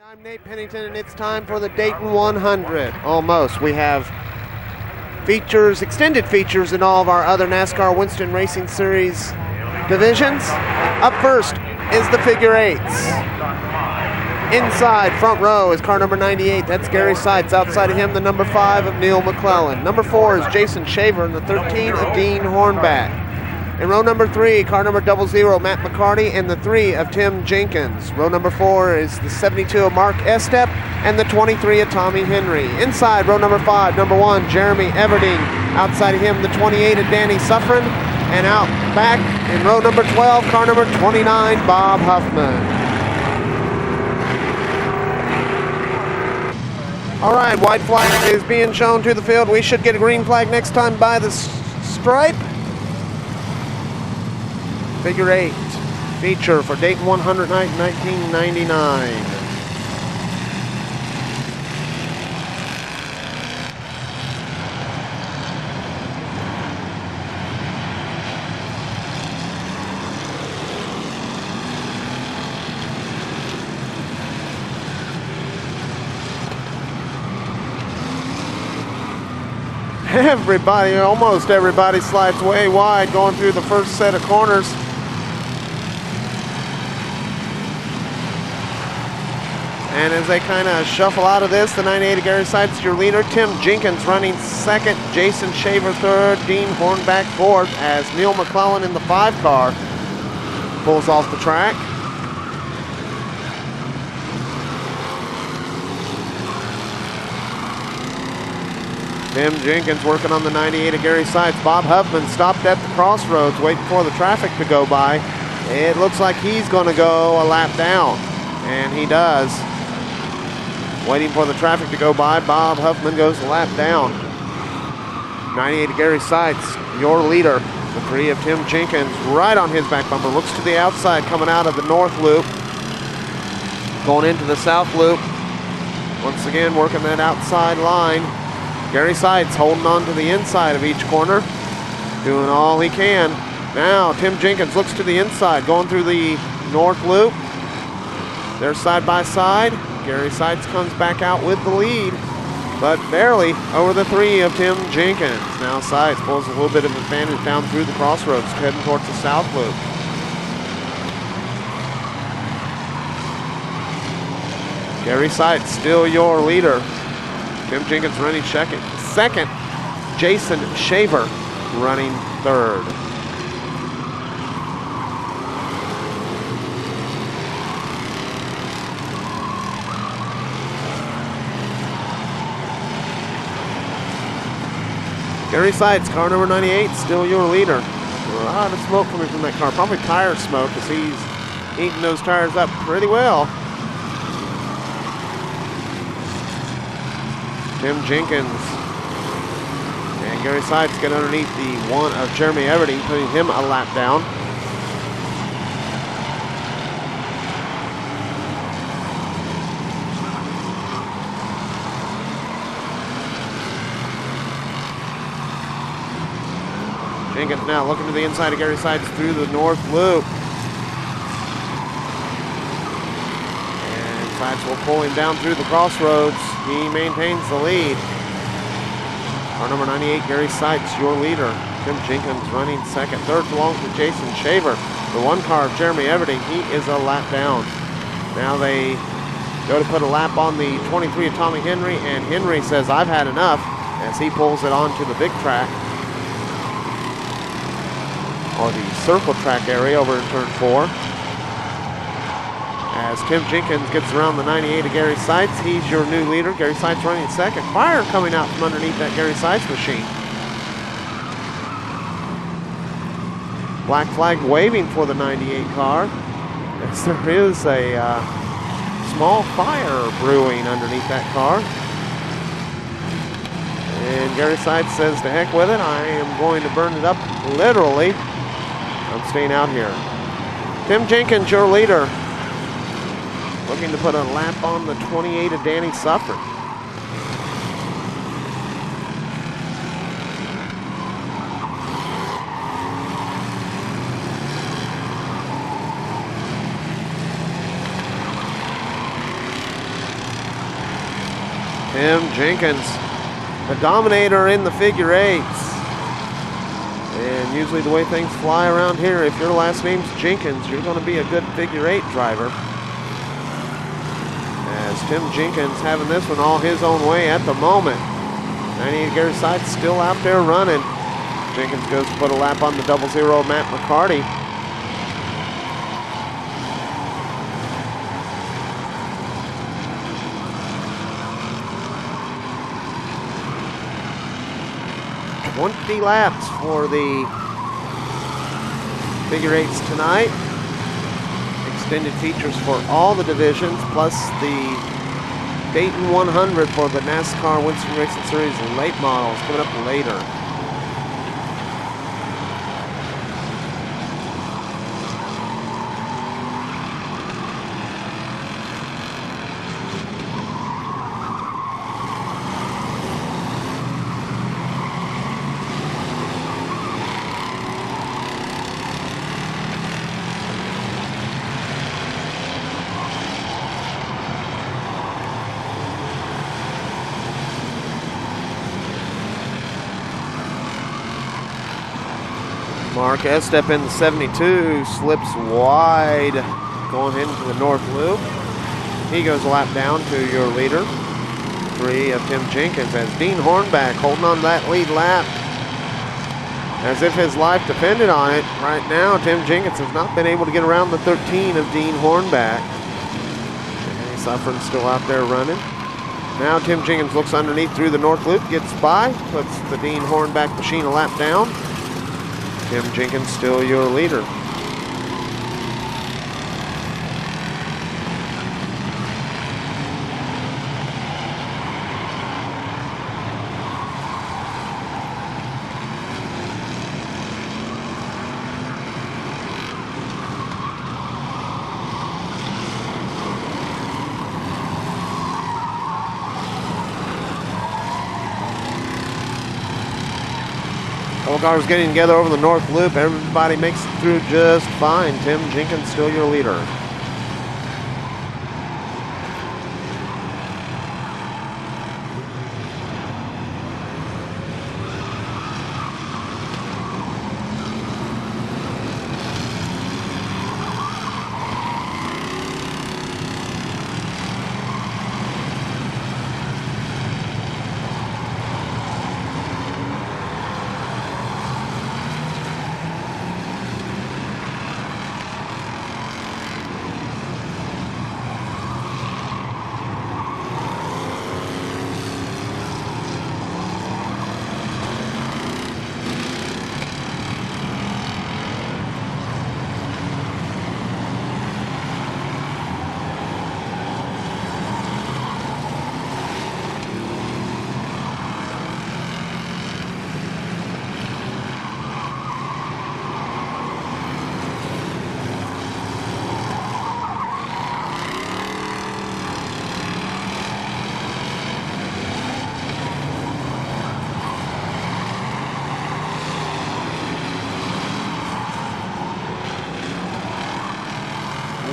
I'm Nate Pennington, and it's time for the Dayton 100. Almost. We have features, extended features in all of our other NASCAR Winston Racing Series divisions. Up first is the figure eights. Inside, front row, is car number 98. That's Gary Seitz. Outside of him, the number 5 of Neil McClellan. Number 4 is Jason Shaver, and the 13 of Dean Hornback. In row number 3, car number 00, Matt McCarty, and the 3 of Tim Jenkins. Row number 4 is the 72 of Mark Estep, and the 23 of Tommy Henry. Inside, row number 5, number 1, Jeremy Everding. Outside of him, the 28 of Danny Suffren. And out back in row number 12, car number 29, Bob Huffman. All right, white flag is being shown to the field. We should get a green flag next time by the stripe. Figure 8 feature for Dayton 100 night 1999. Everybody, almost everybody slides way wide going through the first set of corners. And as they kind of shuffle out of this, the 98 of Gary Seitz, your leader. Tim Jenkins running second, Jason Shaver third, Dean Hornback fourth, as Neil McClellan in the 5 car pulls off the track. Tim Jenkins working on the 98 of Gary Seitz. Bob Huffman stopped at the crossroads waiting for the traffic to go by. It looks like he's going to go a lap down, and he does. Waiting for the traffic to go by, Bob Huffman goes a lap down. 98 of Gary Seitz, your leader. The 3 of Tim Jenkins right on his back bumper. Looks to the outside coming out of the north loop. Going into the south loop. Once again working that outside line. Gary Seitz holding on to the inside of each corner. Doing all he can. Now Tim Jenkins looks to the inside. Going through the north loop. They're side by side. Gary Seitz comes back out with the lead, but barely over the 3 of Tim Jenkins. Now Seitz pulls a little bit of advantage down through the crossroads, heading towards the south loop. Gary Seitz still your leader. Tim Jenkins running second. Jason Shaver running third. Gary Seitz, car number 98, still your leader. A lot of smoke coming from that car. Probably tire smoke, because he's eating those tires up pretty well. Tim Jenkins and Gary Seitz get underneath the 1 of Jeremy Everding, putting him a lap down. Jenkins now looking to the inside of Gary Seitz through the north loop. And Seitz will pull him down through the crossroads. He maintains the lead. Car number 98, Gary Seitz, your leader. Tim Jenkins running second. Third belongs to Jason Shaver. The 1 car of Jeremy Everding, he is a lap down. Now they go to put a lap on the 23 of Tommy Henry, and Henry says, "I've had enough," as he pulls it onto the big track, or the circle track area over in turn 4. As Tim Jenkins gets around the 98 of Gary Seitz, he's your new leader. Gary Seitz running second. Fire coming out from underneath that Gary Seitz machine. Black flag waving for the 98 car, as there is a small fire brewing underneath that car. And Gary Seitz says, "To heck with it, I am going to burn it up literally. I'm staying out here." Tim Jenkins, your leader, looking to put a lap on the 28 of Danny Suffren. Tim Jenkins, a dominator in the figure eights. And usually the way things fly around here, if your last name's Jenkins, you're going to be a good figure eight driver. As Tim Jenkins having this one all his own way at the moment. 98 Gary Sides still out there running. Jenkins goes to put a lap on the 00 Matt McCarty. $20 laps for the figure eights tonight. Extended features for all the divisions, plus the Dayton 100 for the NASCAR Winston Racing Series late models coming up later. Mark Estep in the 72 slips wide going into the north loop. He goes a lap down to your leader. 3 of Tim Jenkins as Dean Hornback holding on to that lead lap as if his life depended on it. Right now, Tim Jenkins has not been able to get around the 13 of Dean Hornback. And Suffern's still out there running. Now Tim Jenkins looks underneath through the north loop, gets by, puts the Dean Hornback machine a lap down. Tim Jenkins still your leader. Cars getting together over the north loop. Everybody makes it through just fine. Tim Jenkins still your leader.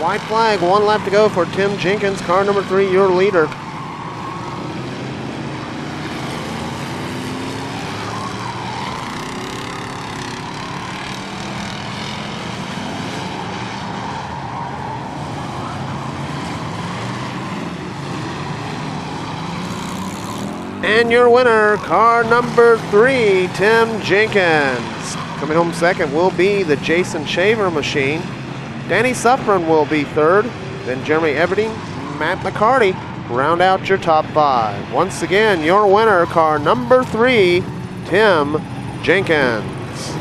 White flag, 1 lap to go for Tim Jenkins, car number 3, your leader. And your winner, car number 3, Tim Jenkins. Coming home second will be the Jason Shaver machine. Danny Suffren will be third. Then Jeremy Everding, Matt McCarty round out your top 5. Once again, your winner, car number 3, Tim Jenkins.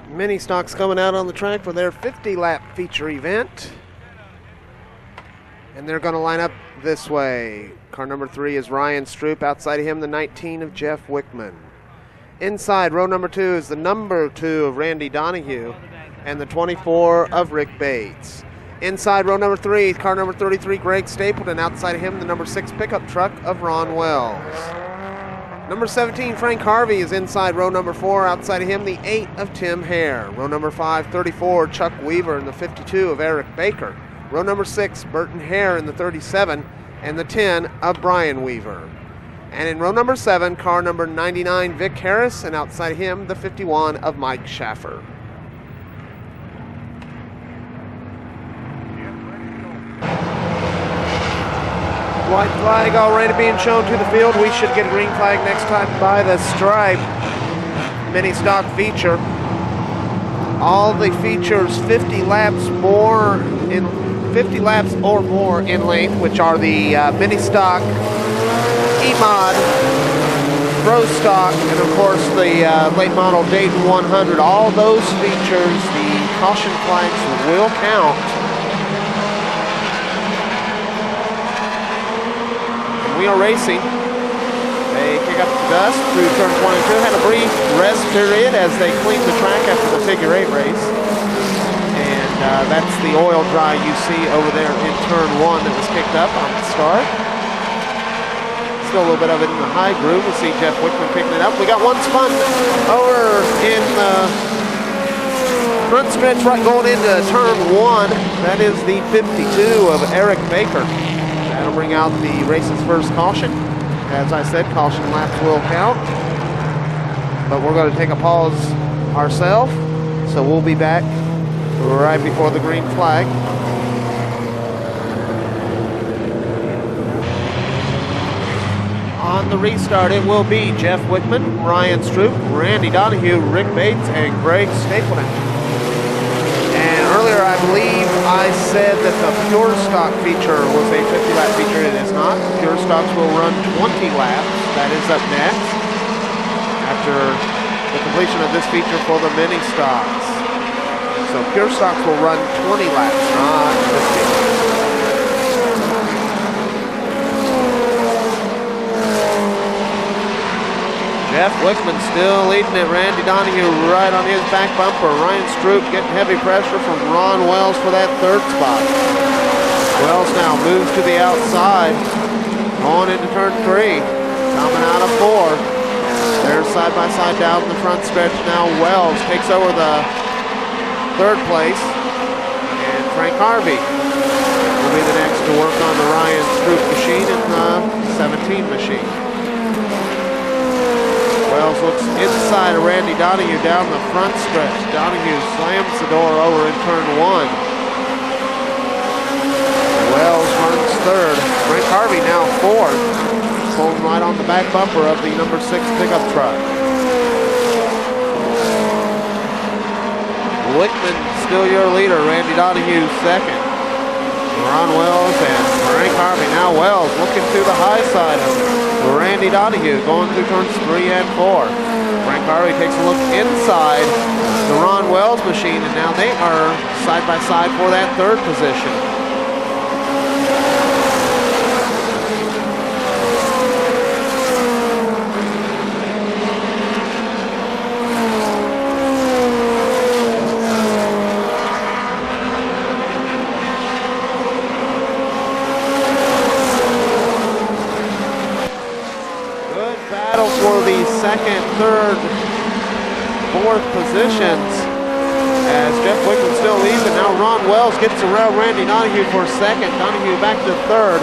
Mini stocks coming out on the track for their 50-lap feature event. And they're going to line up this way. Car number 3 is Ryan Stroop. Outside of him, the 19 of Jeff Wickman. Inside, row number 2 is the number 2 of Randy Donahue and the 24 of Rick Bates. Inside, row number 3, car number 33, Greg Stapleton. Outside of him, the number 6 pickup truck of Ron Wells. Number 17, Frank Harvey, is inside row number 4. Outside of him, the 8 of Tim Hare. Row number 5, 34, Chuck Weaver, and the 52 of Eric Baker. Row number 6, Burton Hare in the 37, and the 10 of Brian Weaver. And in row number 7, car number 99, Vic Harris, and outside him, the 51 of Mike Schaffer. White flag already being shown to the field. We should get a green flag next time by the stripe. Mini stock feature. All the features 50 laps or more in length, which are the mini stock, E-Mod, Pro Stock, and of course the late model Dayton 100. All those features, the caution flags will count. And we are racing. They kick up the dust through turn 22. Had a brief rest period as they cleaned the track after the figure 8 race. And that's the oil dry you see over there in turn 1 that was kicked up on the start. Still a little bit of it in the high groove. We'll see Jeff Wickman picking it up. We got one spun over in the front stretch right going into turn 1. That is the 52 of Eric Baker. That'll bring out the race's first caution. As I said, caution laps will count. But we're going to take a pause ourselves. So we'll be back right before the green flag. On the restart, it will be Jeff Wickman, Ryan Stroop, Randy Donahue, Rick Bates, and Greg Stapleton. And earlier, I believe I said that the Pure Stock feature was a 50-lap feature. It is not. Pure Stocks will run 20 laps. That is up next after the completion of this feature for the mini stocks. So Pure Stocks will run 20 laps, not 50. Jeff Wickman still leading it. Randy Donahue right on his back bumper. Ryan Stroop getting heavy pressure from Ron Wells for that third spot. Wells now moves to the outside. Going into turn 3. Coming out of 4. They're side by side down the front stretch now. Wells takes over the third place. And Frank Harvey will be the next to work on the Ryan Stroop machine and the 17 machine. Wells looks inside of Randy Donahue down the front stretch. Donahue slams the door over in turn 1. Wells runs third. Frank Harvey now fourth. Pulling right on the back bumper of the number 6 pickup truck. Wickman still your leader. Randy Donahue second. Ron Wells and Frank Harvey. Now Wells looking to the high side of Randy Donahue going through turns 3 and 4. Frank Harvey takes a look inside the Ron Wells machine, and now they are side by side for that third position. For the second, third, fourth positions as Jeff Wickman still leads it. Now Ron Wells gets around Randy Donahue for second. Donahue back to third.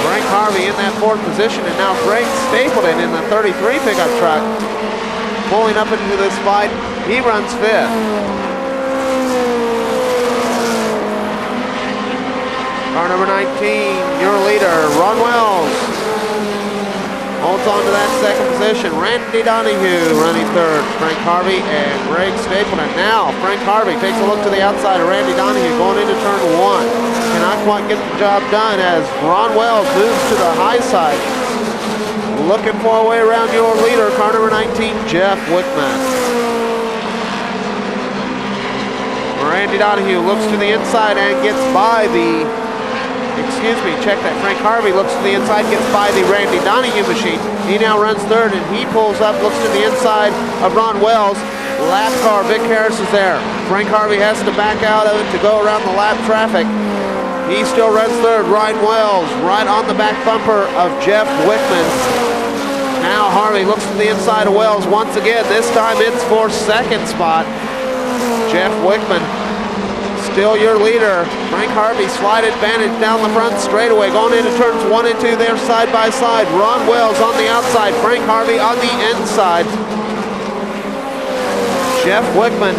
Frank Harvey in that fourth position, and now Greg Stapleton in the 33 pickup truck pulling up into this fight. He runs fifth. Car number 19, your leader, Ron Wells. Holds on to that second position. Randy Donahue running third. Frank Harvey and Greg Stapleton. Now Frank Harvey takes a look to the outside of Randy Donahue going into turn 1. Cannot quite get the job done as Ron Wells moves to the high side. Looking for a way around your leader, car number 19, Jeff Wickman. Randy Donahue looks to the inside and gets by the check that. Frank Harvey looks to the inside, gets by the Randy Donahue machine. He now runs third, and he pulls up, looks to the inside of Ron Wells. Lap car, Vic Harris is there. Frank Harvey has to back out of it to go around the lap traffic. He still runs third. Ryan Wells right on the back bumper of Jeff Wickman. Now Harvey looks to the inside of Wells once again. This time it's for second spot. Jeff Wickman still your leader. Frank Harvey, slight advantage down the front straightaway. Going into turns 1 and 2 there side by side. Ron Wells on the outside. Frank Harvey on the inside. Jeff Wickman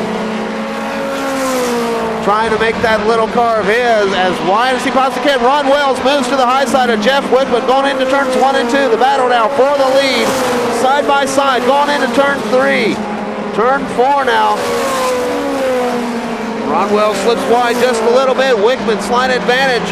trying to make that little car of his as wide as he possibly can. Ron Wells moves to the high side of Jeff Wickman going into turns 1 and 2. The battle now for the lead. Side by side going into turn 3. Turn 4 now. Ron Wells slips wide just a little bit. Wickman slight advantage.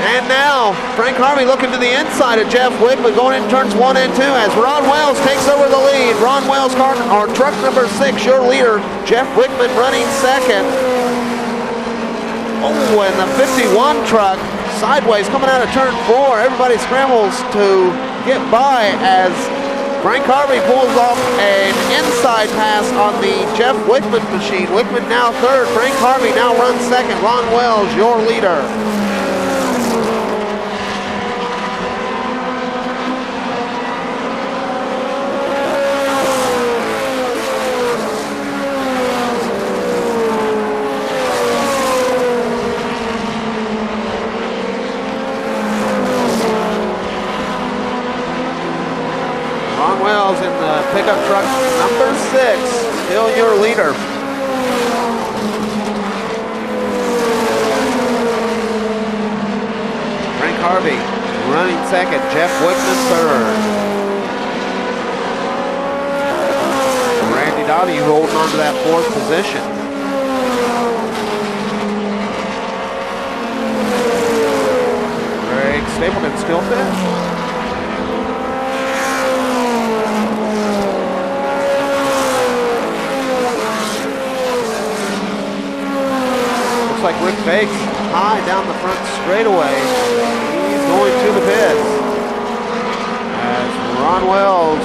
And now Frank Harvey looking to the inside of Jeff Wickman going into turns 1 and 2 as Ron Wells takes over the lead. Ron Wells car, or truck number 6, your leader. Jeff Wickman running second. Oh, and the 51 truck sideways coming out of turn 4. Everybody scrambles to get by as Frank Harvey pulls off an inside pass on the Jeff Wickman machine. Wickman now third. Frank Harvey now runs second. Ron Wells, your leader. In the pickup truck number 6, still your leader. Frank Harvey running second, Jeff Wickman third. Randy Donahue holding on to that 4th position. Greg Stapleton still fifth. Looks like Rick Bakes high down the front straightaway. He's going to the pits. As Ron Wells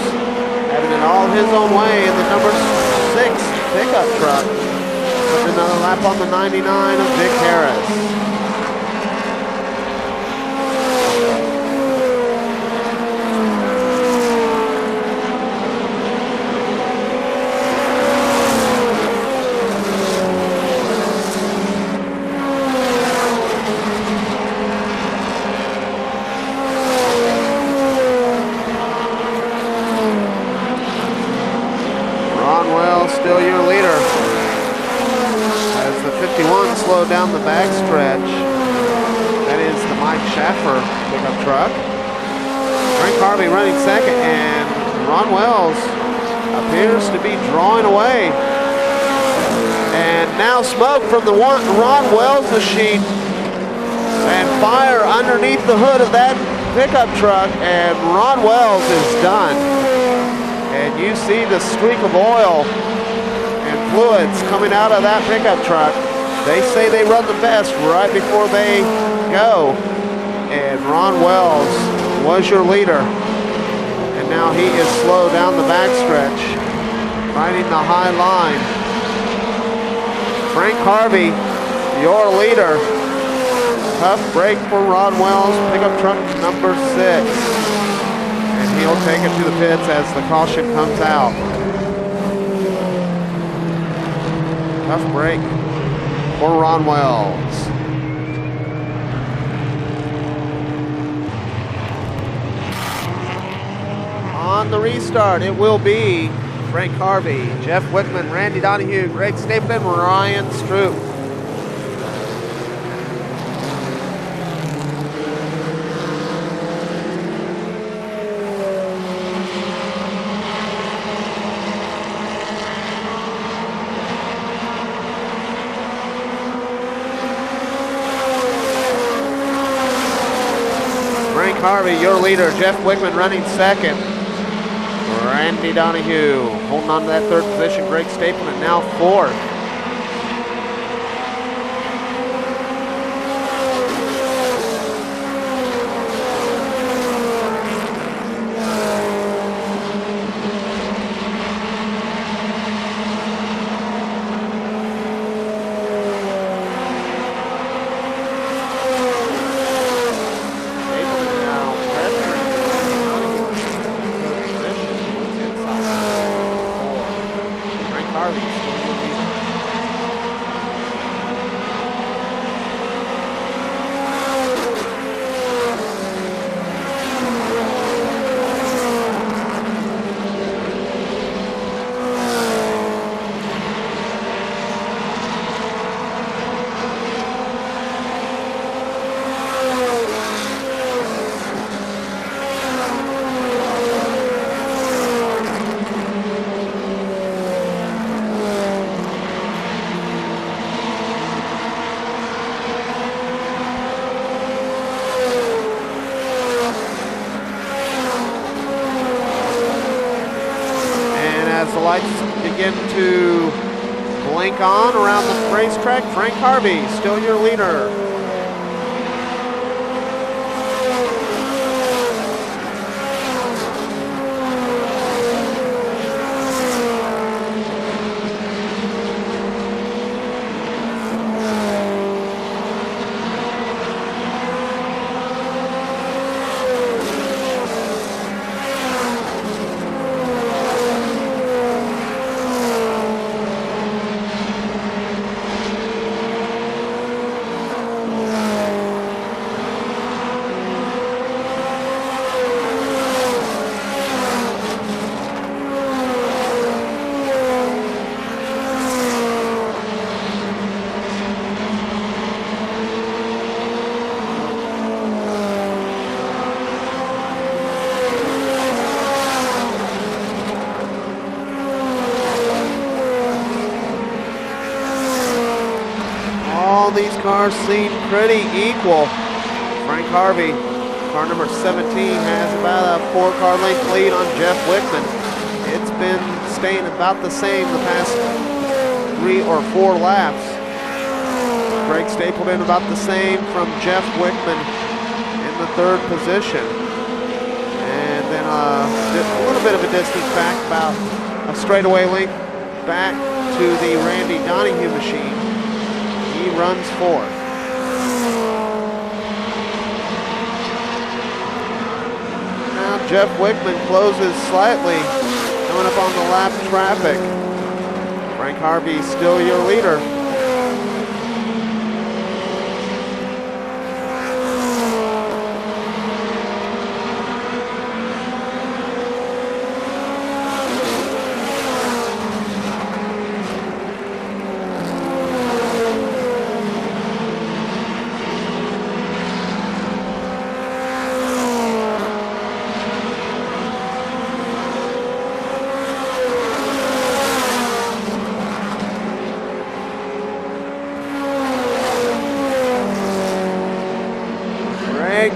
having it all his own way in the number 6 pickup truck. Putting another lap on the 99 of Vic Harris. Still your leader as the 51 slowed down the back stretch. That is the Mike Schaffer pickup truck. Frank Harvey running second, and Ron Wells appears to be drawing away. And now smoke from the Ron Wells machine and fire underneath the hood of that pickup truck, and Ron Wells is done. And you see the streak of oil fluids coming out of that pickup truck. They say they run the best right before they go. And Ron Wells was your leader. And now he is slow down the backstretch, riding the high line. Frank Harvey, your leader. Tough break for Ron Wells, pickup truck number 6. And he'll take it to the pits as the caution comes out. Tough break for Ron Wells. On the restart, it will be Frank Harvey, Jeff Wickman, Randy Donahue, Greg Stapleton, Ryan Stroop. Harvey, your leader. Jeff Wickman running second. Randy Donahue holding on to that 3rd position. Greg Stapleton now 4th. Harvey still your leader. as the lights begin to blink on around the racetrack. Frank Harvey, still your leader. These cars seem pretty equal. Frank Harvey, car number 17, has about a 4-car length lead on Jeff Wickman. It's been staying about the same the past 3 or 4 laps. Greg Stapleton about the same from Jeff Wickman in the 3rd position. And then a little bit of a distance back, about a straightaway length back to the Randy Donahue machine. He runs 4th. Now Jeff Wickman closes slightly, coming up on the lap traffic. Frank Harvey still your leader.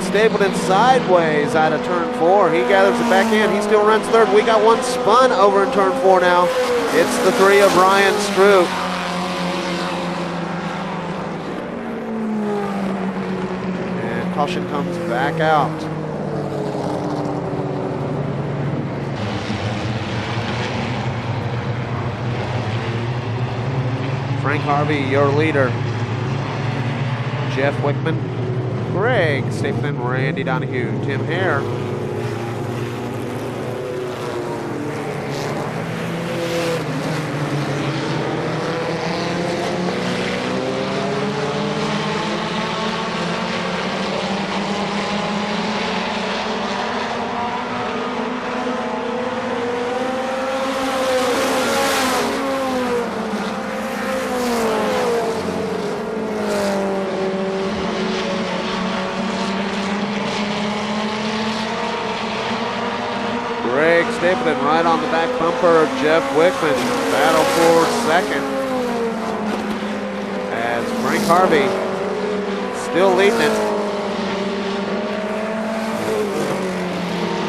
Stapleton sideways out of turn 4. He gathers it back in. He still runs 3rd. We got one spun over in turn 4 now. It's the 3 of Ryan Stroop. And caution comes back out. Frank Harvey, your leader. Jeff Wickman, Greg Stapleton, Randy Donahue, Tim Hare. Stapleton right on the back bumper of Jeff Wickman. Battle for 2nd. As Frank Harvey still leading it.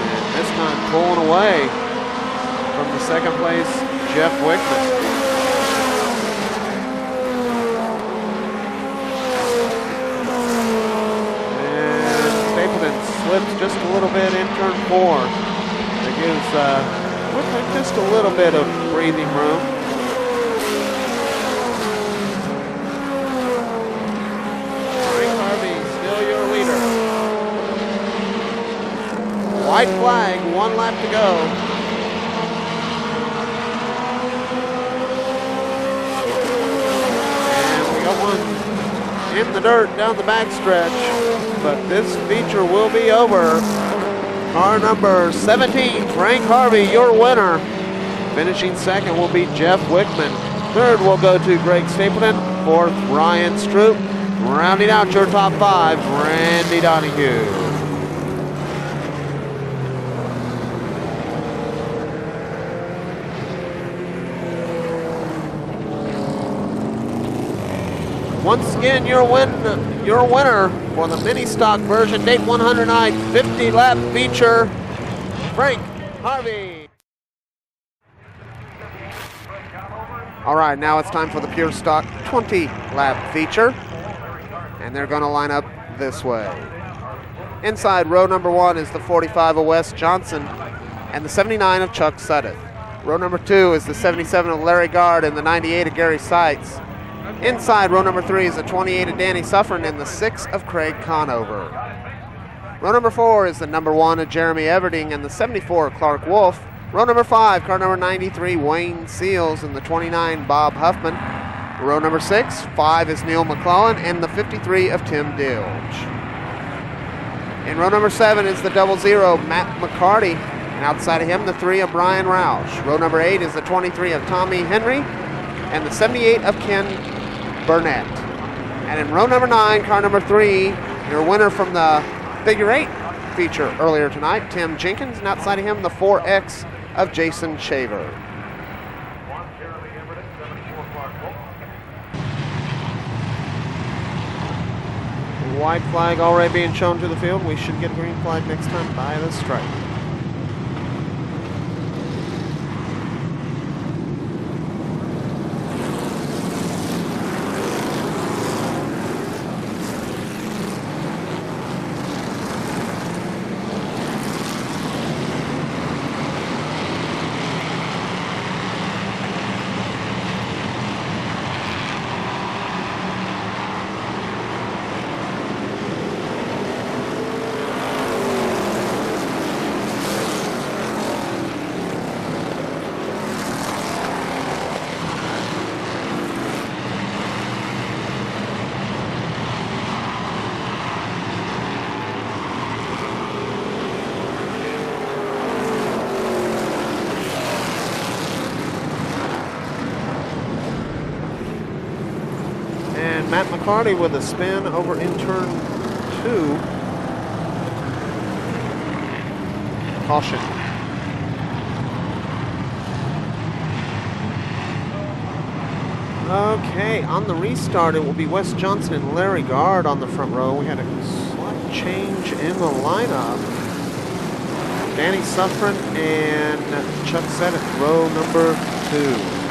And this time pulling away from the 2nd place, Jeff Wickman. And Stapleton slips just a little bit in turn 4. Gives Wickman just a little bit of breathing room. Frank Harvey, still your leader. White flag, 1 lap to go. And we got one in the dirt down the backstretch, but this feature will be over. Car number 17, Frank Harvey, your winner. Finishing 2nd will be Jeff Wickman. 3rd will go to Greg Stapleton. 4th, Ryan Stroop. Rounding out your top 5, Randy Donahue. Once again, your winner for the mini stock version Dayton 100i 50-lap feature, Frank Harvey. All right, now it's time for the Pure Stock 20 lap feature. And they're going to line up this way. Inside row number 1 is the 45 of Wes Johnson and the 79 of Chuck Suddeth. Row number 2 is the 77 of Larry Gard and the 98 of Gary Seitz. Inside row number 3 is the 28 of Danny Suffren and the 6 of Craig Conover. Row number 4 is the number 1 of Jeremy Everding and the 74 of Clark Wolf. Row number 5, car number 93, Wayne Seals and the 29, Bob Huffman. Row number 6, 5 is Neil McClellan and the 53 of Tim Dilge. In row number 7 is the 00, Matt McCarty, and outside of him, the 3 of Brian Roush. Row number 8 is the 23 of Tommy Henry and the 78 of Ken Burnett. And in row number 9, car number 3, your winner from the figure 8 feature earlier tonight, Tim Jenkins, and outside of him, the 4X of Jason Shaver. White flag already being shown to the field. We should get a green flag next time by the stripe. Matt McCarty with a spin over in turn 2. Caution. Okay, on the restart, it will be Wes Johnson and Larry Gard on the front row. We had a slight change in the lineup. Danny Suffren and Chuck Suddeth, row number 2.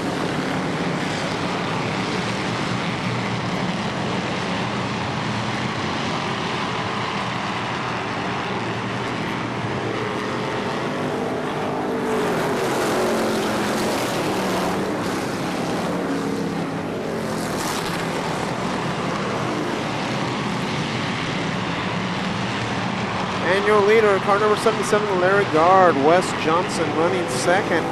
And your leader, car number 77, Larry Gard. Wes Johnson running second.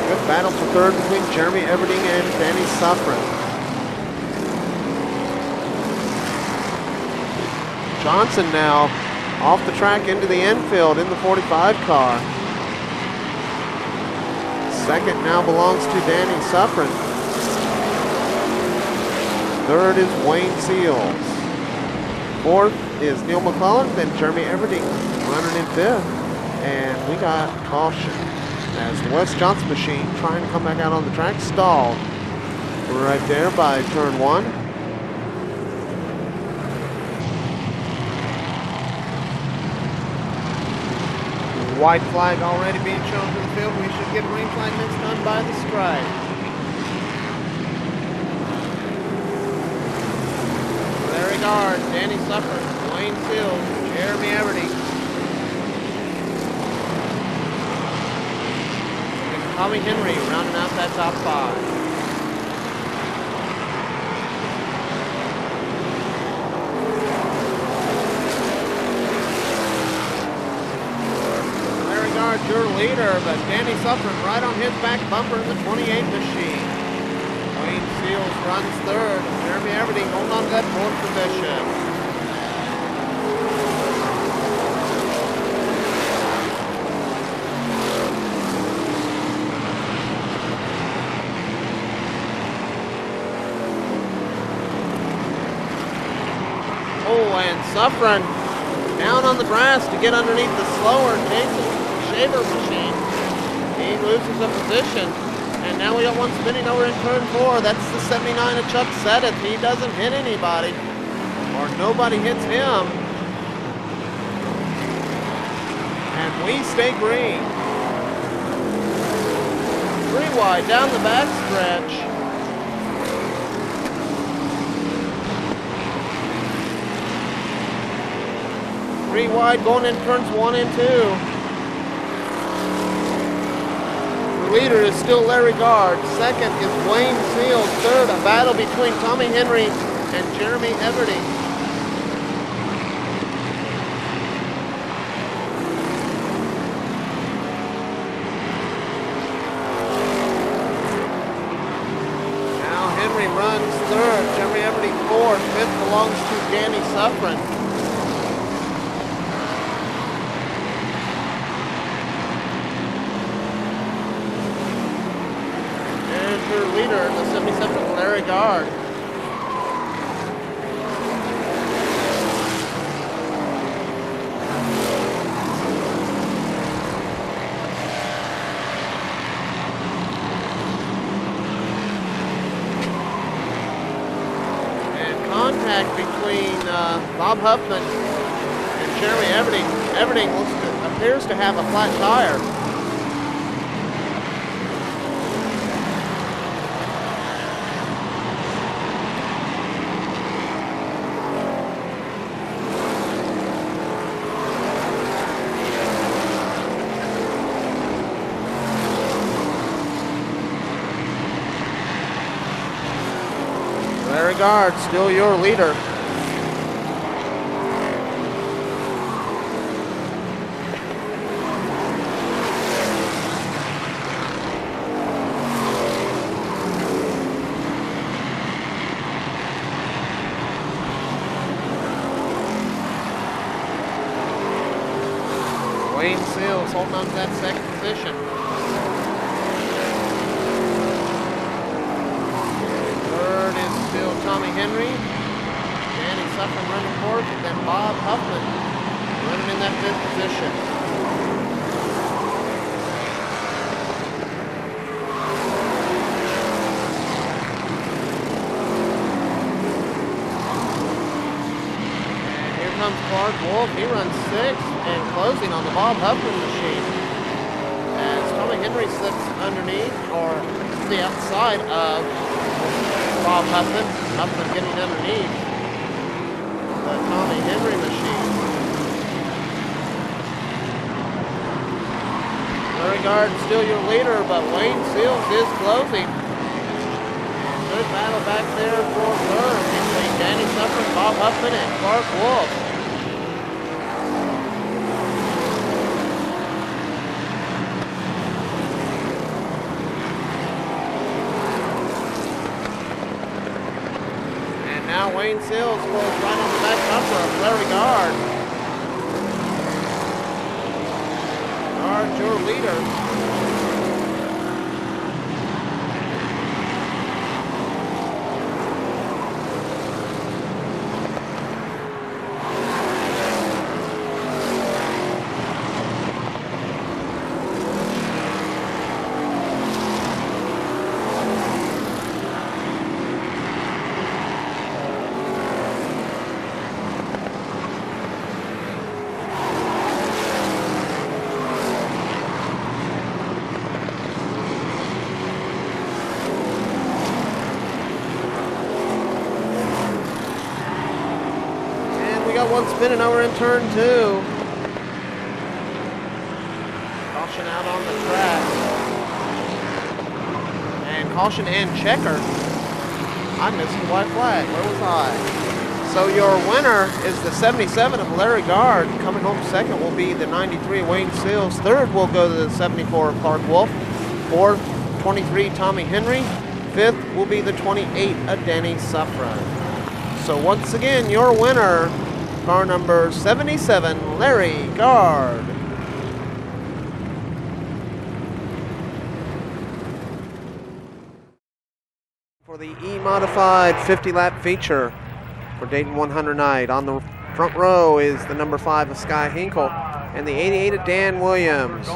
Good battle for third between Jeremy Everding and Danny Suffren. Johnson now off the track into the infield in the 45 car. Second now belongs to Danny Suffren. Third is Wayne Seals. Fourth is Neil McClellan, then Jeremy Everding running in fifth. And we got caution as the Wes Johnson machine trying to come back out on the track, stalled right there by turn 1. White flag already being shown to the field. We should get a green flag next time by the stripe. Larry Gard, Danny Suffren, Wayne Seals, Jeremy Everding. And Tommy Henry rounding out that top 5. Your leader, but Danny Suffren right on his back bumper in the 28 machine. Wayne Seals runs third. Jeremy Everding holding on to that fourth position. Oh, and Suffren down on the grass to get underneath the slower Jason Shaver machine. He loses a position, and now we got one spinning over in turn 4. That's the 79 of Chuck Suddeth. He doesn't hit anybody, or nobody hits him, and we stay green. 3 wide down the back stretch. Three wide going in turns 1 and 2. The leader is still Larry Gard. Second is Wayne Seals. Third, a battle between Tommy Henry and Jeremy Everding. Now Henry runs third. Jeremy Everding fourth. Fifth belongs to Danny Suffren. Leader, the 77, Larry Gard. And contact between Bob Huffman and Jeremy Everding. Everding appears to have a flat tire. Larry Gard, still your leader. Wayne Seals holding on to that second position. Third is still Tommy Henry. Danny Suffren running fourth, and then Bob Huffman running in that fifth position. And here comes Clark Wolf. He runs sixth and closing on the Bob Huffman machine. As Tommy Henry slips underneath, or to the outside of Bob Huffman. Huffman getting underneath the Tommy Henry machine. Larry Gard still your leader, but Wayne Seals is closing. And good battle back there for third between Danny Suffren, Bob Huffman, and Clark Wolf. Now Wayne Seals goes right on the back bumper of Larry Gard. Gard, your leader. One spinning over in turn 2. Caution out on the track. And caution and checker. I missed the white flag. Where was I? So your winner is the 77 of Larry Gard. Coming home second will be the 93 Wayne Seals. Third will go to the 74 of Clark Wolf. Fourth, 23 Tommy Henry. Fifth will be the 28 of Danny Suffren. So once again, your winner, car number 77, Larry Gard. For the E-Modified 50-lap feature for Dayton 100 night. On the front row is the number 5 of Sky Hinkle and the 88 of Dan Williams.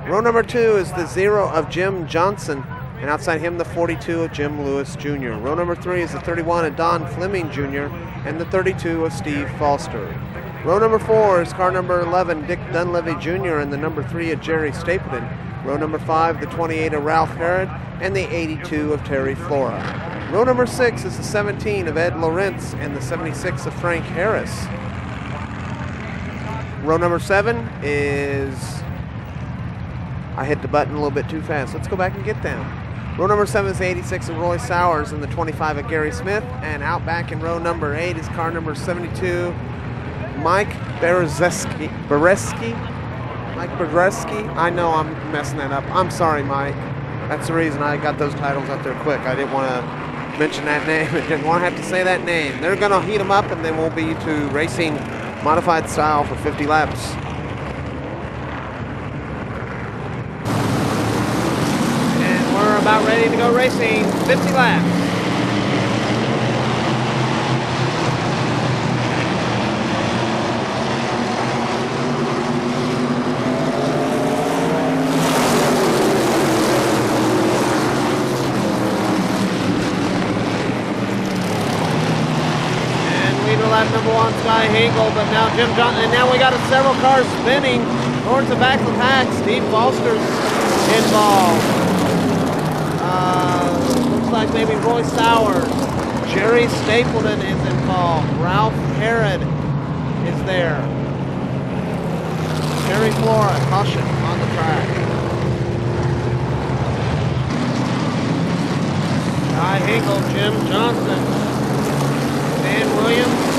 Row number 2 is the 0 of Jim Johnson, and outside him the 42 of Jim Lewis Jr. Row number 3 is the 31 of Don Fleming Jr. and the 32 of Steve Foster. Row number 4 is car number 11, Dick Dunleavy Jr. and the number 3 of Jerry Stapleton. Row number 5, the 28 of Ralph Herod, and the 82 of Terry Flora. Row number 6 is the 17 of Ed Lawrence and the 76 of Frank Harris. Row number 7 is, I hit the button a little bit too fast. Let's go back and get them. Row number 7 is the 86 of Roy Sowers and the 25 of Gary Smith. And out back in row number 8 is car number 72, Mike Bereski. Mike Bereski. I know I'm messing that up. I'm sorry, Mike. That's the reason I got those titles up there quick. I didn't want to mention that name. I didn't want to have to say that name. They're going to heat them up, and then we'll be to racing modified style for 50 laps. And we're about ready to go racing 50 laps. Lap number 1, Sky Hinkle, but now Jim Johnson, and now we got several cars spinning towards the back of the pack. Steve Foster's involved. Looks like maybe Roy Sowers. Jerry Stapleton is involved. Ralph Herod is there. Terry Flora, caution on the track. Sky Hinkle, Jim Johnson, Dan Williams,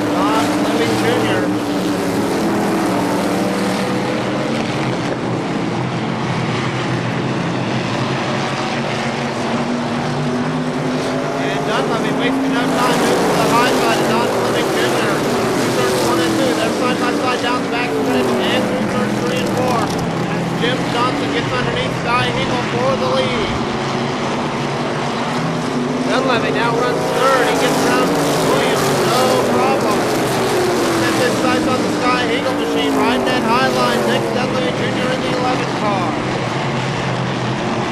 Don Fleming Jr. And Dunlevy wasting no time, moves to the high side of Don Fleming Jr. Turns 1 and 2, they're side by side down the back stretch and through turns 3 and 4. As Jim Johnson gets underneath Sky Hinkle for the lead. Dunlevy now runs third, he gets around Williams, no problem. Set this sights on the Sky Eagle machine, riding that high line. Nick Dunlevy Jr. in the 11 car.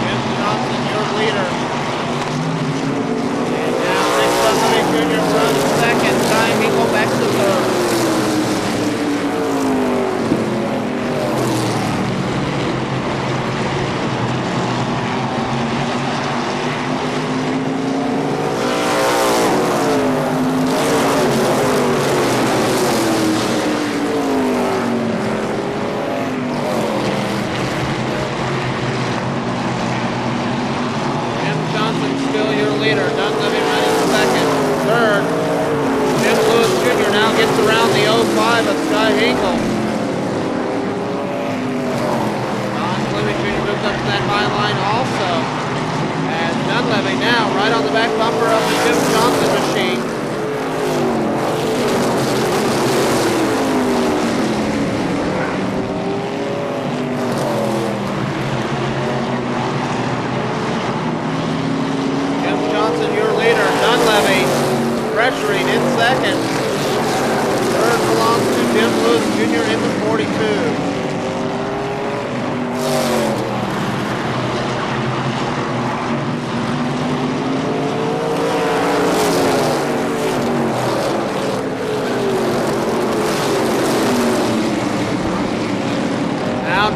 Jim Johnson, your leader. And now Nick Dunlevy Jr. runs second, Sky Eagle back to third.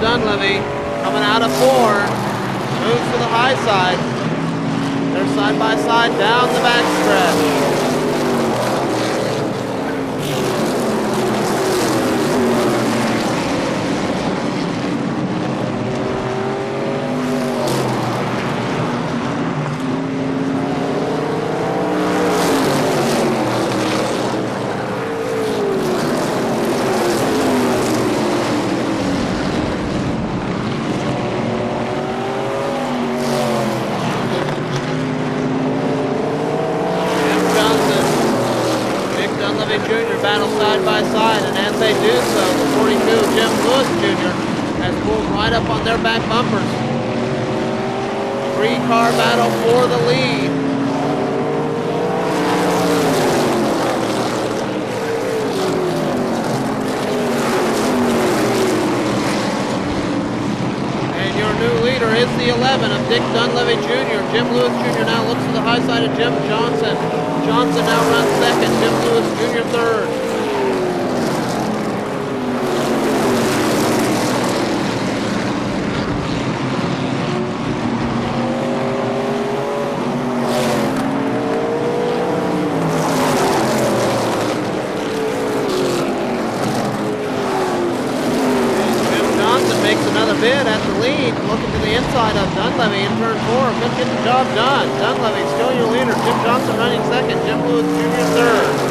Dunlevy coming out of 4, moves to the high side. They're side by side down the back stretch. Three-car battle for the lead. And your new leader is the 11 of Dick Dunlevy Jr. Jim Lewis Jr. now looks to the high side of Jim Johnson. Johnson now runs second. Jim Lewis Jr. third. inside of Dunleavy in turn 4. Couldn't get the job done. Dunleavy still your leader. Jim Johnson running second. Jim Lewis Jr. third.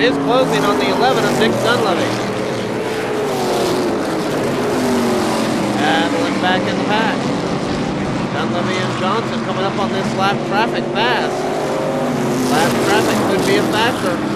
Is closing on the 11 of Dick Dunleavy. Battling back in the pack. Dunleavy and Johnson coming up on this lap traffic fast. Lap traffic could be a factor.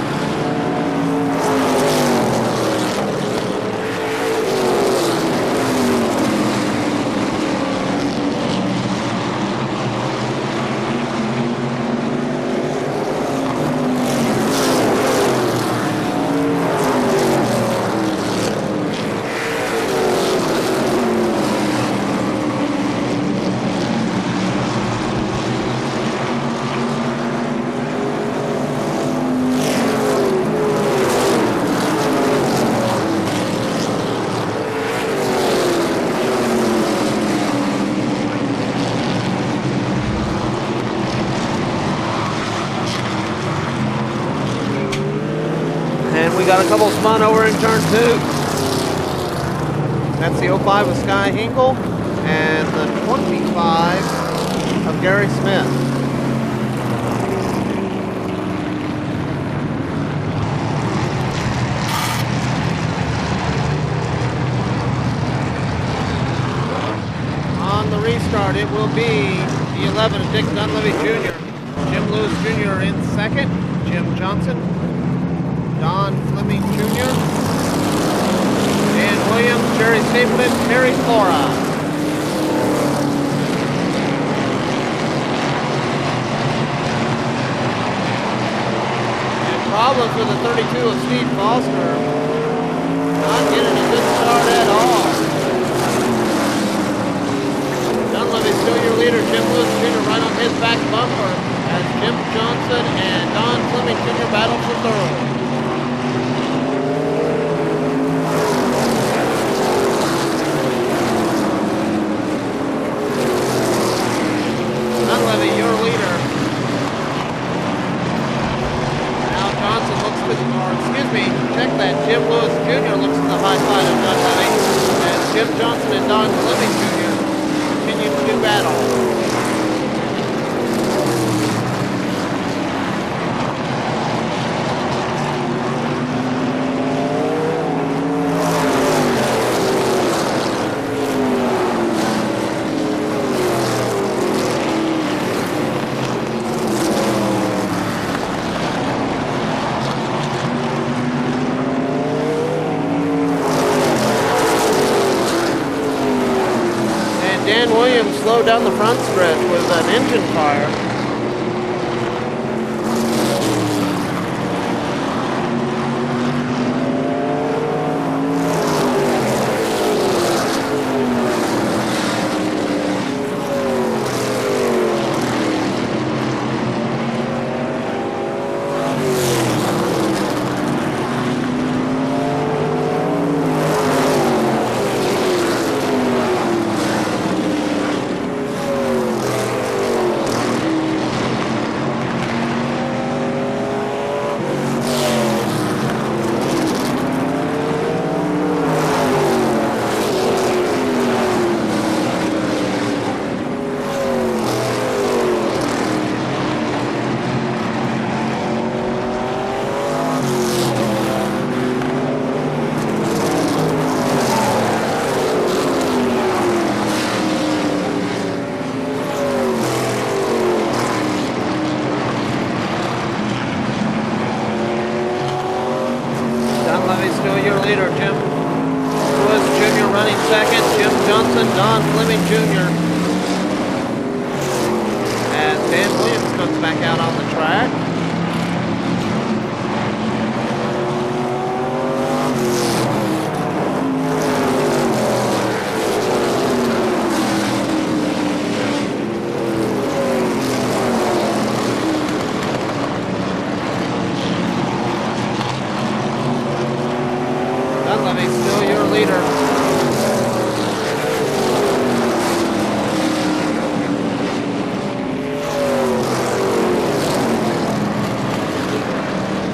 Got a couple spun over in turn 2. That's the 05 of Sky Hinkle and the 25 of Gary Smith. On the restart, it will be the 11 of Dick Dunleavy Jr. Jim Lewis Jr. in second. Jim Johnson. Don Fleming Jr., Dan Williams, Jerry Stapleton, Terry Flora. And problems with the 32 of Steve Foster. Not getting a good start at all. back bumper as Jim Johnson and Don Fleming Jr. battle for third. Dunleavy, your leader. Now Johnson looks to the, or excuse me, check that. Jim Lewis Jr. looks to the high side of Dunleavy as Jim Johnson and Don Fleming Jr. continue to do battle. Slowed down the front stretch with an engine fire. Still your leader, Jim Lewis Jr. running second. Jim Johnson, Don Fleming Jr. As Dan Williams comes back out on the track. Dunleavy still your leader.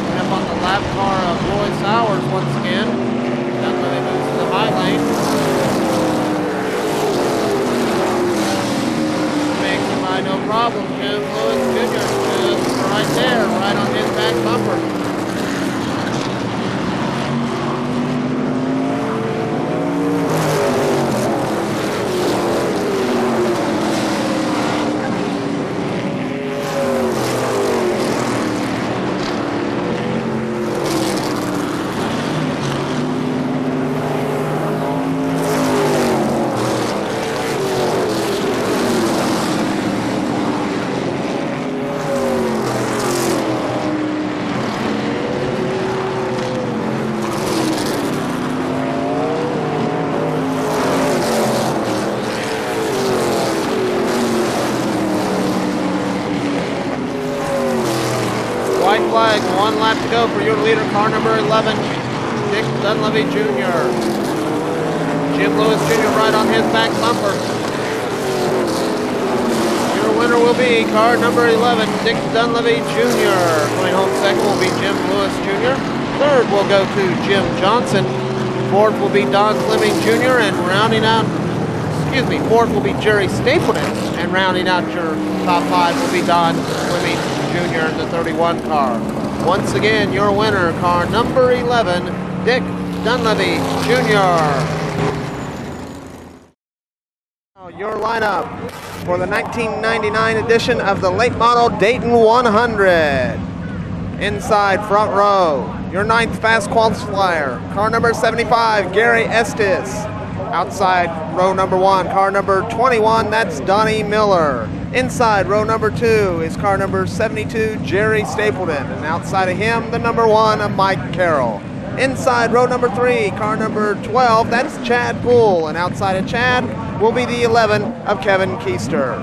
And up on the lap car of Roy Sowers once again. Dunleavy moves to the high lane. Makes him by no problem. Jim Lewis Jr. just right there, right on his back bumper. White flag, 1 lap to go for your leader, car number 11, Dick Dunleavy Jr. Jim Lewis Jr. right on his back bumper. Your winner will be car number 11, Dick Dunleavy Jr. Going home second will be Jim Lewis Jr. Third will go to Jim Johnson. Fourth will be Don Fleming Jr. and rounding out, fourth will be Jerry Stapleton, and rounding out your top 5 will be Don Fleming Jr. in the 31 car. Once again, your winner, car number 11, Dick Dunleavy Jr. Your lineup for the 1999 edition of the late model Dayton 100. Inside front row, your 9th fast qualifier, car number 75, Gary Estes. Outside row number 1, car number 21, that's Donnie Miller. Inside row number 2 is car number 72, Jerry Stapleton. And outside of him, the number 1, Mike Carroll. Inside row number 3, car number 12, that's Chad Poole. And outside of Chad will be the 11 of Kevin Keister.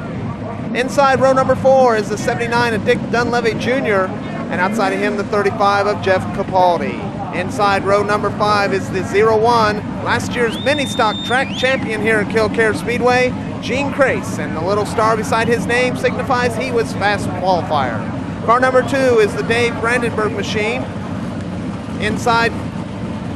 Inside row number 4 is the 79 of Dick Dunleavy Jr., and outside of him, the 35 of Jeff Capaldi. Inside row number 5 is the 01, last year's mini stock track champion here at KilKare Speedway, Gene Crace, and the little star beside his name signifies he was fast qualifier. Car number 2 is the Dave Brandenburg machine. Inside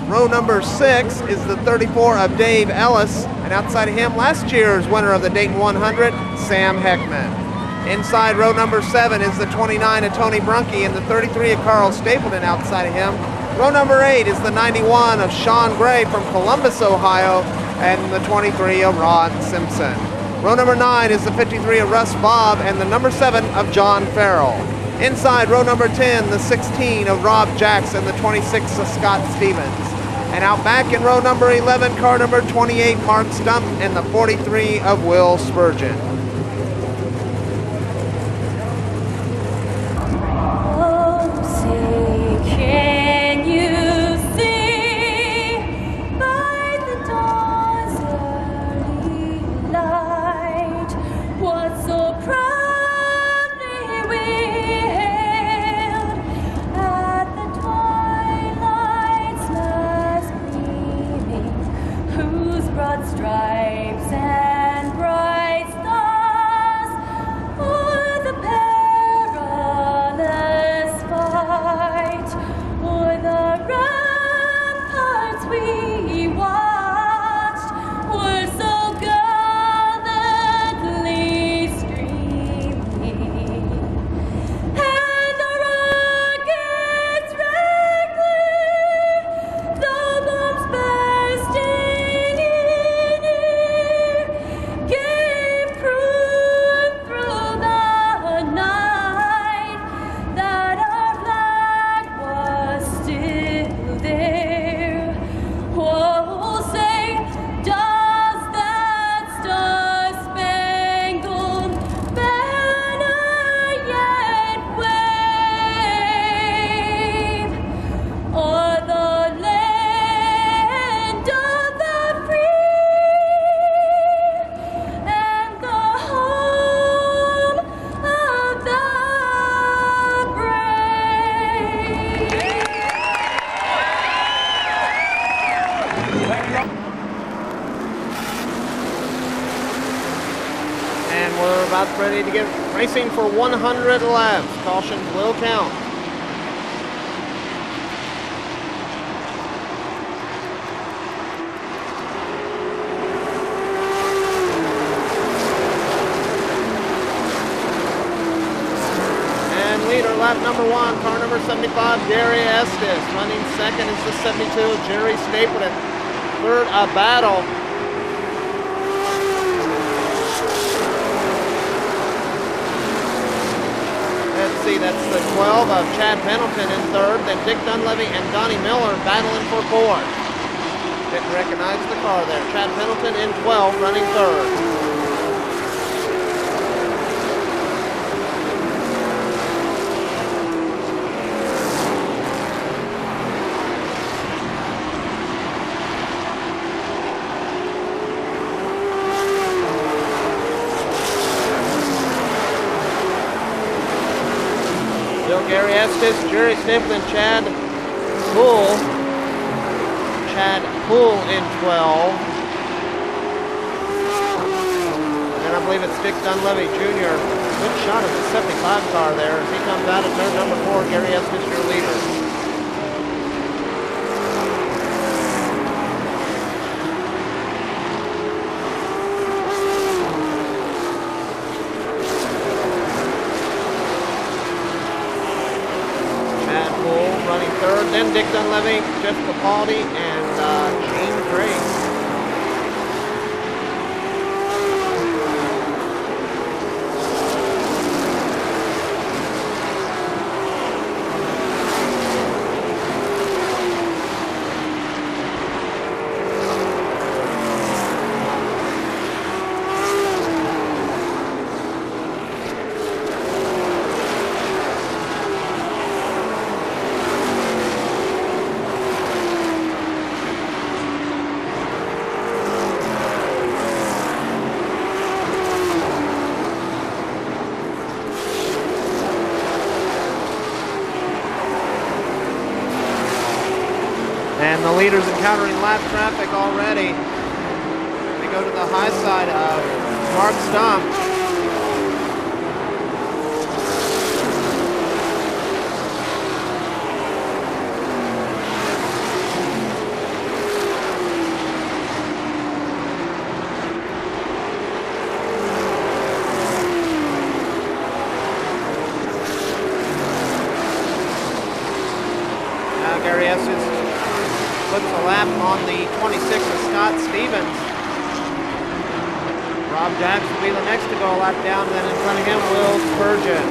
row number 6 is the 34 of Dave Ellis, and outside of him, last year's winner of the Dayton 100, Sam Heckman. Inside row number 7 is the 29 of Tony Brunke and the 33 of Carl Stapleton outside of him. Row number 8 is the 91 of Sean Gray from Columbus, Ohio, and the 23 of Ron Simpson. Row number 9 is the 53 of Russ Bobb and the number 7 of John Farrell. Inside row number 10, the 16 of Rob Jacks and the 26 of Scott Stevens. And out back in row number 11, car number 28, Mark Stump, and the 43 of Will Spurgeon. Stripes and bright stars o'er the perilous fight, o'er the ramparts we watched, were so gallantly streaming, and the rockets rang clear, the bombs bursting gave proof through the night that our flag was still there. Oh, say, does that star-spangled banner yet wave o'er the land of the free and the home of the brave? And we're about ready to get racing for 100 laps. Cautions will count. And leader, lap number 1, car number 75, Gary Estes. Running second is the 72, Jerry Stapleton. Third, a battle. Let's see, that's the 12 of Chad Pendleton in third, then Dick Dunleavy and Donnie Miller battling for fourth. Didn't recognize the car there. Chad Pendleton in 12, running third. Gary Estes, Jerry Stapleton, Chad Poole in 12. And I believe it's Dick Dunleavy Jr. Good shot of the 75 car there as he comes out of turn number 4. Gary Estes, your leader. Running third, then Dick Dunleavy, Jeff Capaldi, and Gene Crace. leaders encountering lap traffic already. We go to the high side of Mark Stump. Gary Estes puts a lap on the 26 of Scott Stevens. Rob Jackson will be the next to go a lap down, and then in front of him, Will Spurgeon.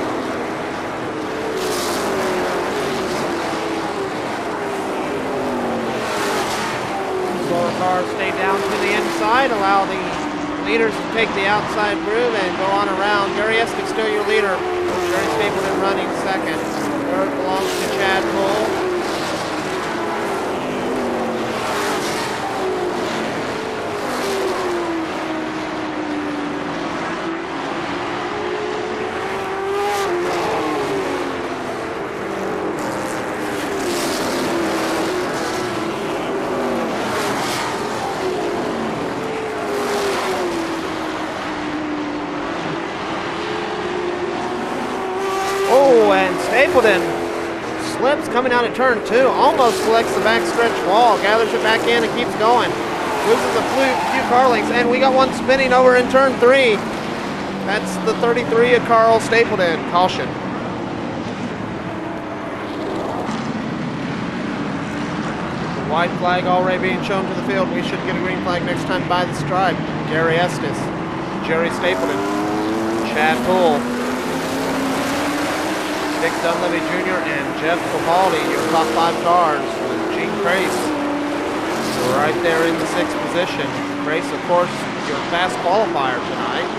Slower cars stay down to the inside, allow the leaders to take the outside groove and go on around. Gary Estes still your leader. Jerry Stapleton running second. Third belongs to Chad Bull. Stapleton slips coming out of turn 2, almost collects the backstretch wall, gathers it back in and keeps going. Loses a few car lengths, and we got one spinning over in turn 3. That's the 33 of Carl Stapleton. Caution. The white flag already being shown to the field. We should get a green flag next time by the stripe. Gary Estes, Jerry Stapleton, Chad Poole, Dick Dunleavy Jr. and Jeff Capaldi, your top 5 cars, with Gene Crace right there in the 6th position. Crace, of course, your fast qualifier tonight.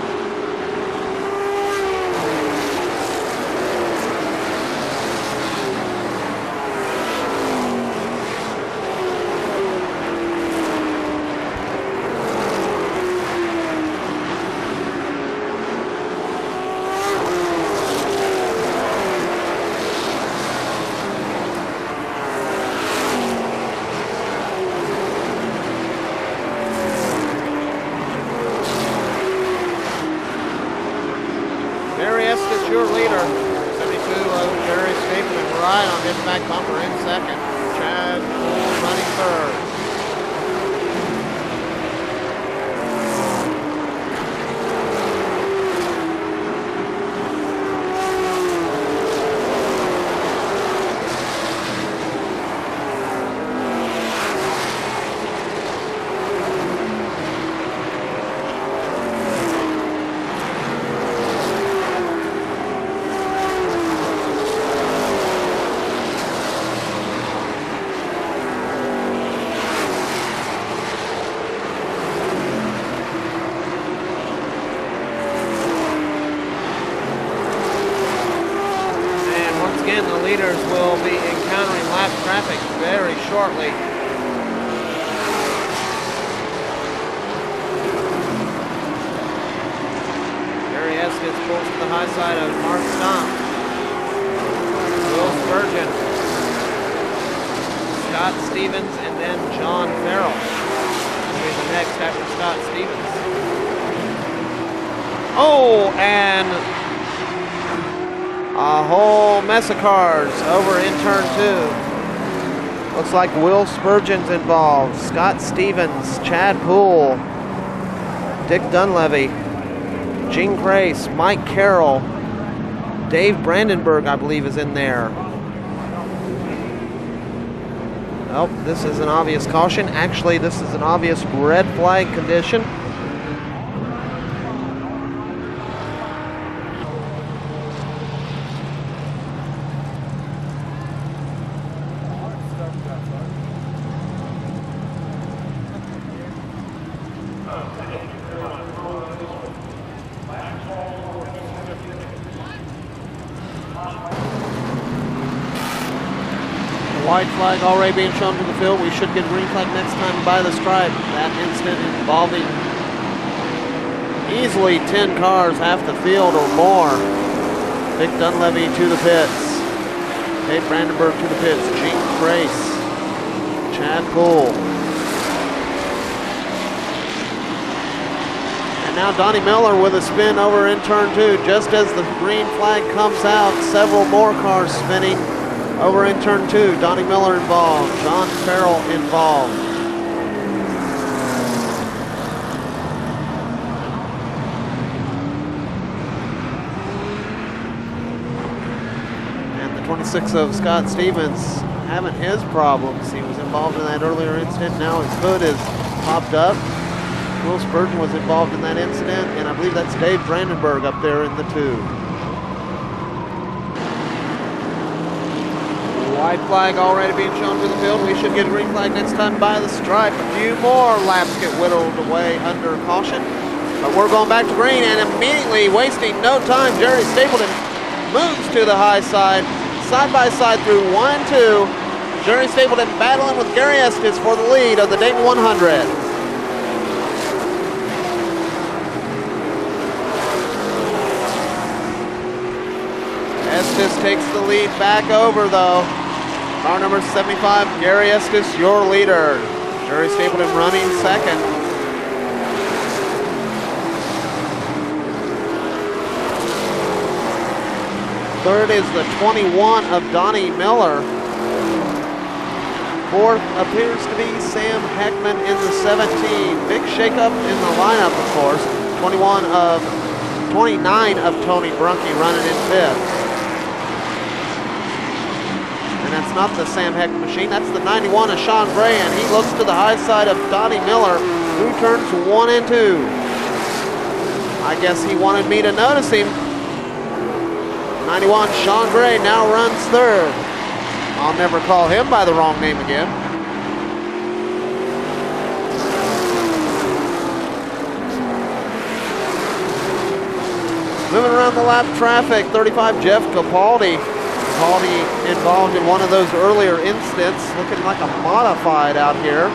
Your leader, 72 of Jerry Stapleton, right on his back bumper in second. Chad Poole running third. Leaders will be encountering lap traffic very shortly. Gary Estes pulls to the high side of Mark Stump. Will Spurgeon, Scott Stevens, and then John Farrell will be the next after Scott Stevens. Oh, and a whole mess of cars over in turn 2. Looks like Will Spurgeon's involved, Scott Stevens, Chad Poole, Dick Dunleavy, Gene Crace, Mike Carroll, Dave Brandenburg, I believe, is in there. Oh, this is an obvious caution. Actually, this is an obvious red flag condition. White flag already being shown to the field. We should get a green flag next time by the stripe. That incident involving easily 10 cars, half the field or more. Dick Dunleavy to the pits. Dave Brandenburg to the pits. Gene Crace, Chad Poole. And now Donnie Miller with a spin over in turn 2. Just as the green flag comes out, several more cars spinning over in turn 2. Donnie Miller involved, John Farrell involved. And the 26 of Scott Stevens having his problems. He was involved in that earlier incident. Now his hood is popped up. Will Spurgeon was involved in that incident, and I believe that's Dave Brandenburg up there in the 2. White flag already being shown to the field. We should get a green flag next time by the stripe. A few more laps get whittled away under caution. But we're going back to green, and immediately, wasting no time, Jerry Stapleton moves to the high side. Side by side through 1 and 2. Jerry Stapleton battling with Gary Estes for the lead of the Dayton 100. Estes takes the lead back over though. Car number 75, Gary Estes, your leader. Jerry Stapleton running second. Third is the 21 of Donnie Miller. Fourth appears to be Sam Heckman in the 17. Big shakeup in the lineup, of course. 29 of Tony Brunke running in fifth. And that's not the Sam Heckman machine, that's the 91 of Sean Gray, and he looks to the high side of Donnie Miller, who turns 1 and 2. I guess he wanted me to notice him. 91 Sean Gray now runs third. I'll never call him by the wrong name again. Moving around the lap traffic, 35 Jeff Capaldi. Capaldi involved in one of those earlier incidents, looking like a modified out here.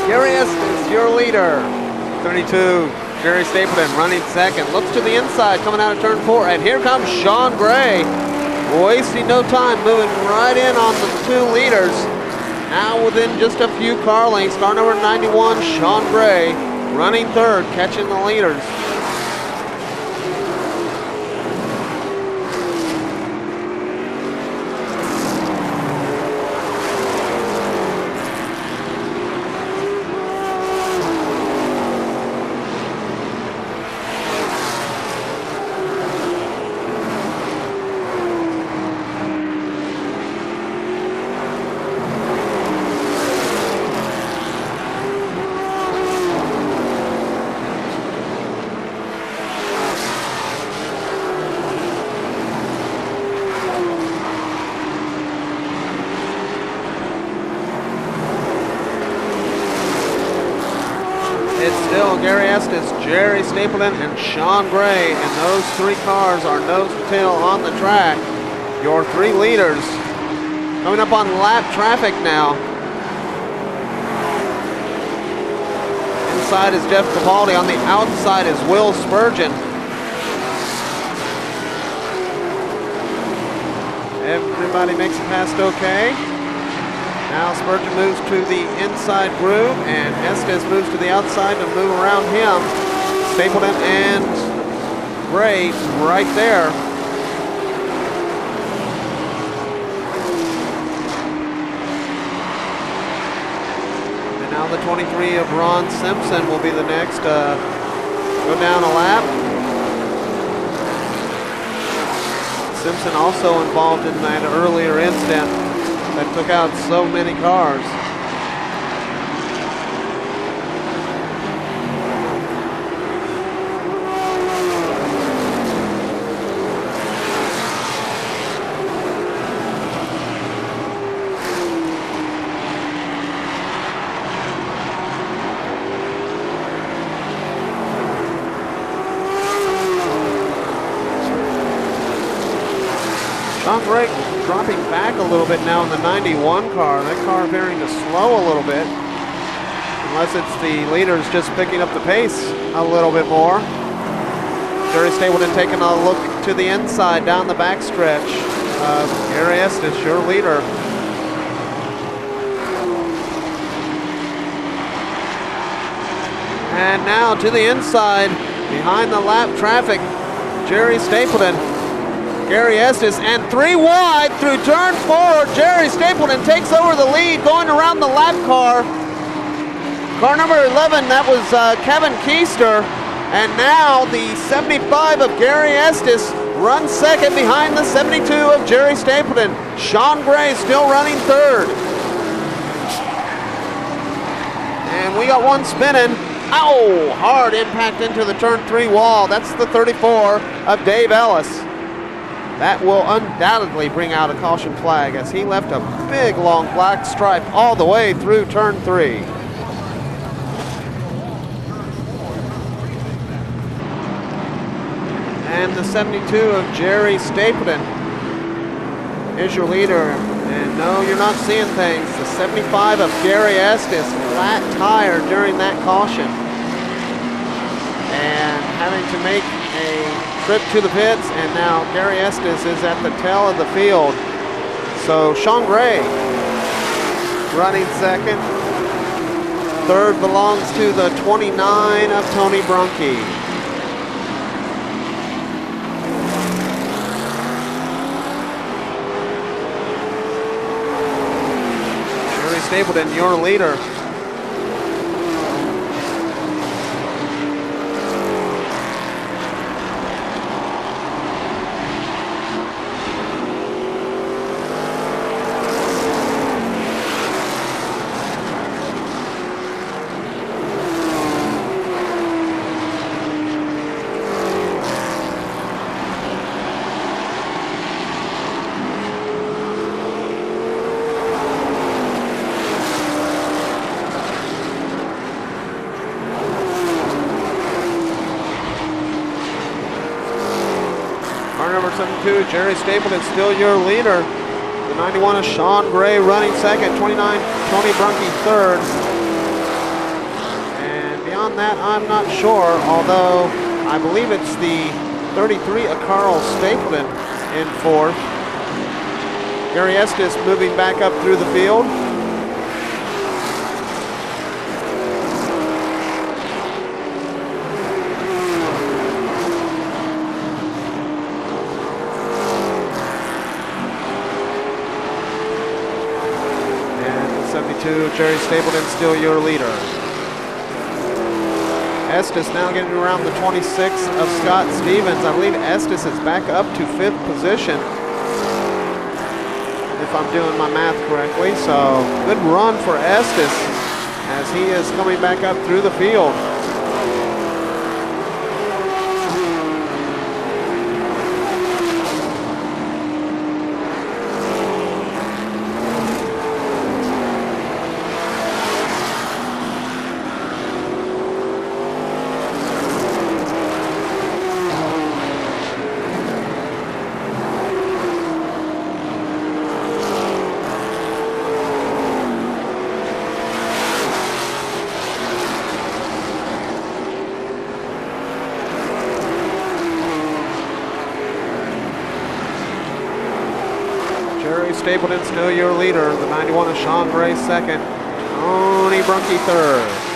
Gary Estes, your leader. 32, Jerry Stapleton running second. Looks to the inside, coming out of turn 4. And here comes Sean Gray. Wasting no time, moving right in on the 2 leaders. Now within just a few car lengths. Car number 91, Sean Gray, running third, catching the leaders. Gary Estes, Jerry Stapleton, and Sean Gray, and those 3 cars are nose to tail on the track. Your 3 leaders coming up on lap traffic now. Inside is Jeff Capaldi. On the outside is Will Spurgeon. Everybody makes it past okay. Now Spurgeon moves to the inside groove, and Estes moves to the outside to move around him. Stapleton and Gray right there. And now the 23 of Ron Simpson will be the next go down a lap. Simpson also involved in that earlier incident that took out so many cars. Sean Gray dropping back a little bit now in the 91 car. That car appearing to slow a little bit. Unless it's the leaders just picking up the pace a little bit more. Jerry Stapleton taking a look to the inside down the backstretch. Gary Estes, your leader. And now to the inside, behind the lap traffic, Jerry Stapleton, Gary Estes, and 3 wide through turn 4. Jerry Stapleton takes over the lead, going around the lap car. Car number 11, that was Kevin Keister. And now the 75 of Gary Estes runs second behind the 72 of Jerry Stapleton. Sean Gray still running third. And we got one spinning. Ow! Hard impact into the turn 3 wall. That's the 34 of Dave Ellis. That will undoubtedly bring out a caution flag as he left a big long black stripe all the way through turn 3. And the 72 of Jerry Stapleton is your leader. And no, you're not seeing things. The 75 of Gary Estes, flat tire during that caution. And having to make a trip to the pits, and now Gary Estes is at the tail of the field. So Sean Gray running second. Third belongs to the 29 of Tony Brunke. Stapleton, your leader. Jerry Stapleton still your leader. The 91 is Sean Gray running second. 29, Tony Brunke third. And beyond that, I'm not sure, although I believe it's the 33 of Carl Stapleton in fourth. Gary Estes moving back up through the field. Jerry Stapleton still your leader. Estes now getting around the 26 of Scott Stevens. I believe Estes is back up to 5th position, if I'm doing my math correctly. So good run for Estes as he is coming back up through the field. Stapleton still your leader. The 91 is Sean Gray second. Tony Brunke third.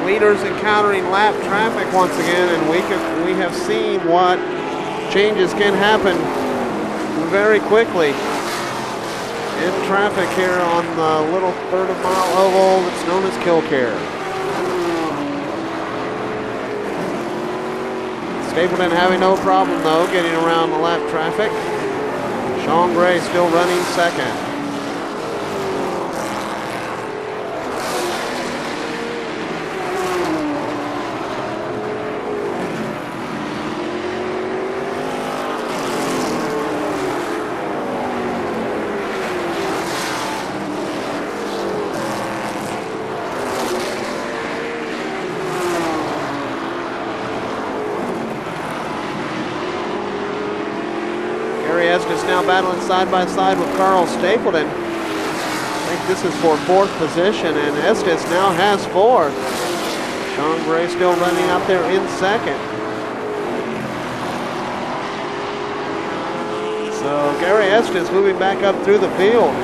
leaders encountering lap traffic once again, and we have seen what changes can happen very quickly in traffic here on the little third of mile oval that's known as KilKare. Stapleton having no problem though getting around the lap traffic. Sean Gray still running second. Estes now battling side by side with Carl Stapleton. I think this is for fourth position, and Estes now has fourth. Sean Gray still running out there in second. So Gary Estes moving back up through the field.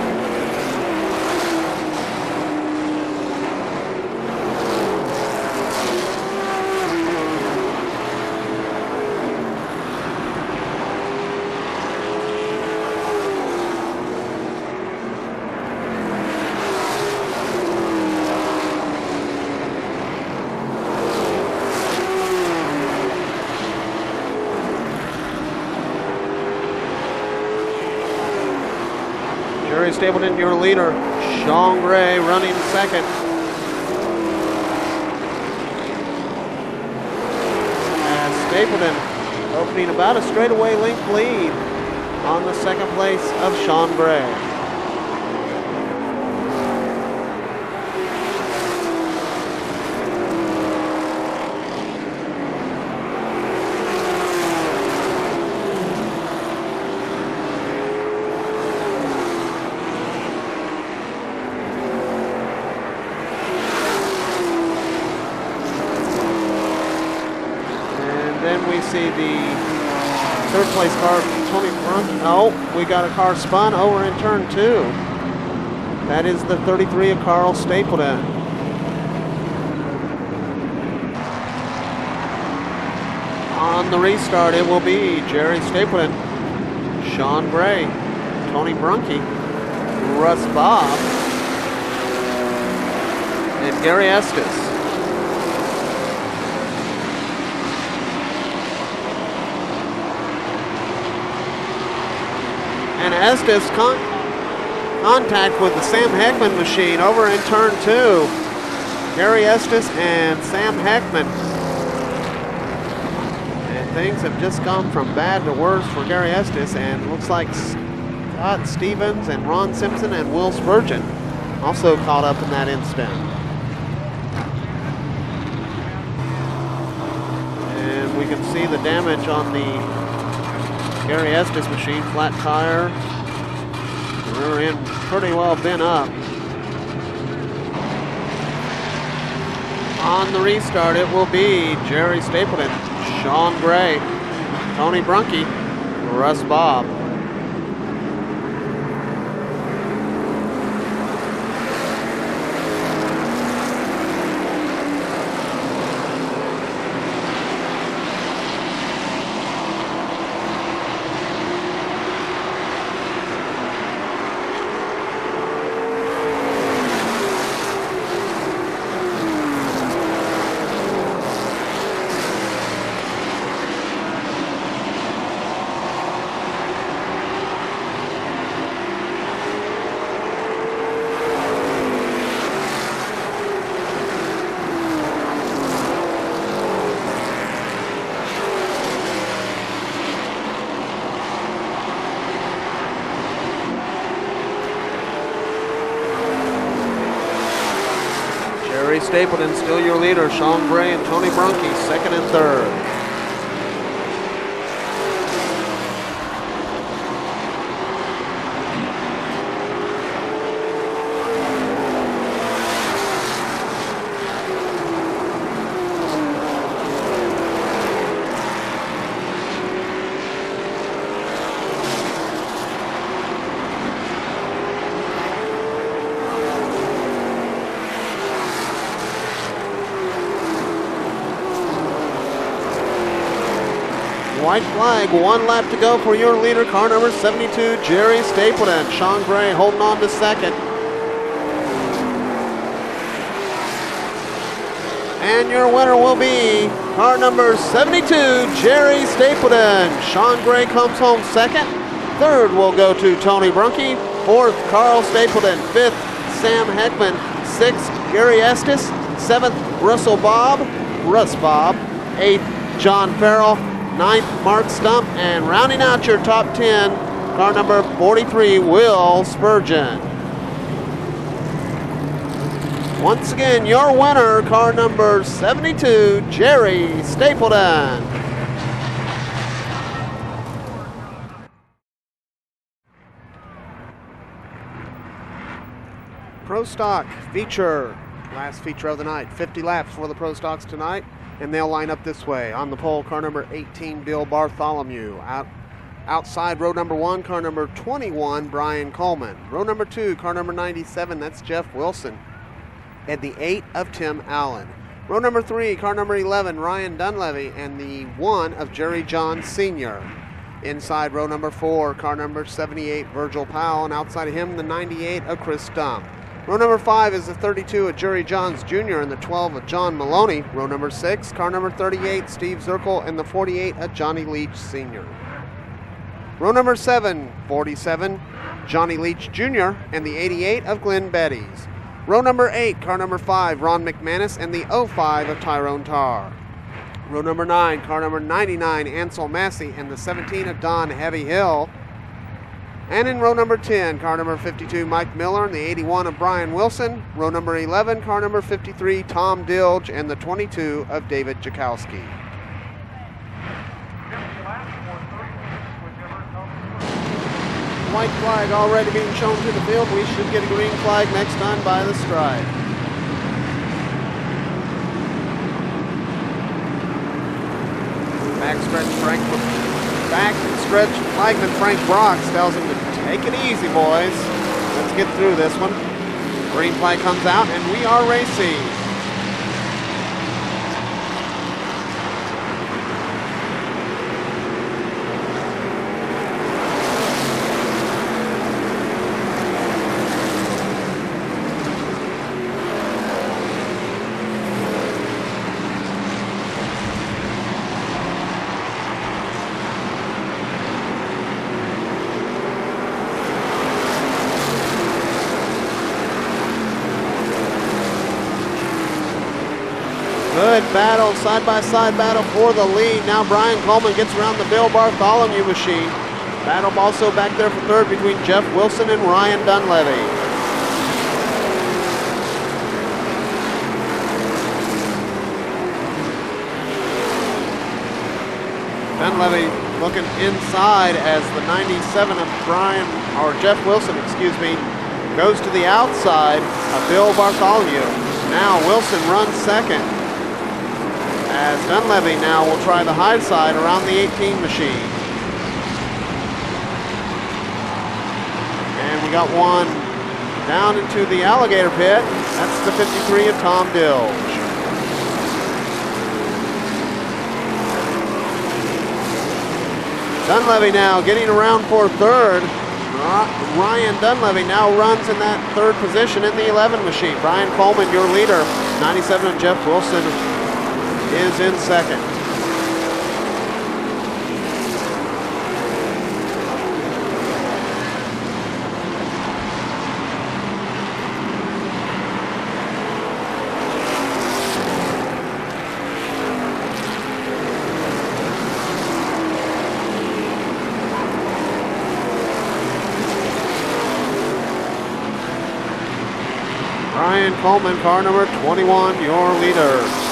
Jerry Stapleton, your leader. Sean Gray running second. And Stapleton opening about a straightaway length lead on the second place of Sean Gray. Then we see the third place car, Tony Brunke. Oh, we got a car spun over in turn 2. That is the 33 of Carl Stapleton. On the restart, it will be Jerry Stapleton, Sean Gray, Tony Brunke, Russ Bob, and Gary Estes. And Estes contact with the Sam Heckman machine over in turn 2. Gary Estes and Sam Heckman. And things have just gone from bad to worse for Gary Estes, and looks like Scott Stevens and Ron Simpson and Will Spurgeon also caught up in that incident. And we can see the damage on the Gary Estes machine, flat tire. We're in pretty well bent up. On the restart, it will be Jerry Stapleton, Sean Gray, Tony Brunke, Russ Bob. Jerry Stapleton still your leader. Sean Gray and Tony Brunke second and third. white flag. 1 lap to go for your leader, car number 72, Jerry Stapleton. Sean Gray holding on to second. And your winner will be car number 72, Jerry Stapleton. Sean Gray comes home second. Third will go to Tony Brunke. Fourth, Carl Stapleton. Fifth, Sam Heckman. Sixth, Gary Estes. Seventh, Russ Bob. Eighth, John Farrell. Ninth, Mark Stump. And rounding out your top 10, car number 43, Will Spurgeon. Once again, your winner, car number 72, Jerry Stapleton. Pro Stock feature, last feature of the night. 50 laps for the Pro Stocks tonight, and they'll line up this way. On the pole, car number 18, Bill Bartholomew. Outside row number 1, car number 21, Brian Coleman. Row number 2, car number 97, that's Jeff Wilson. And the 8 of Tim Allen. Row number 3, car number 11, Ryan Dunleavy, and the 1 of Jerry John Sr. Inside row number 4, car number 78, Virgil Powell, and outside of him, the 98 of Chris Stump. Row number 5 is the 32 of Jerry Johns Jr. and the 12 of John Maloney. Row number 6, car number 38, Steve Zirkle, and the 48 of Johnny Leach Sr. Row number 7, 47, Johnny Leach Jr., and the 88 of Glenn Betties. Row number 8, car number 5, Ron McManus, and the 05 of Tyrone Tarr. Row number 9, car number 99, Ansel Massey, and the 17 of Don Heavy Hill. And in row number 10, car number 52, Mike Miller, and the 81 of Brian Wilson. Row number 11, car number 53, Tom Dilge, and the 22 of David Jakowski. White flag already being shown to the field. We should get a green flag next time by the stripe. Back stretch flagman Frank Brox tells him to take it easy, boys. Let's get through this one. Green flag comes out, and we are racing. Good battle, side-by-side battle for the lead. Now Brian Coleman gets around the Bill Bartholomew machine. Battle also back there for third between Jeff Wilson and Ryan Dunleavy. Dunleavy looking inside as the 97 of Jeff Wilson, goes to the outside of Bill Bartholomew. Now Wilson runs second, as Dunleavy now will try the high side around the 18 machine. And we got one down into the alligator pit. That's the 53 of Tom Dilge. Dunleavy now getting around for third. Ryan Dunleavy now runs in that third position in the 11 machine. Brian Coleman, your leader. 97 of Jeff Wilson is in second. Brian Coleman, car number 21, your leader.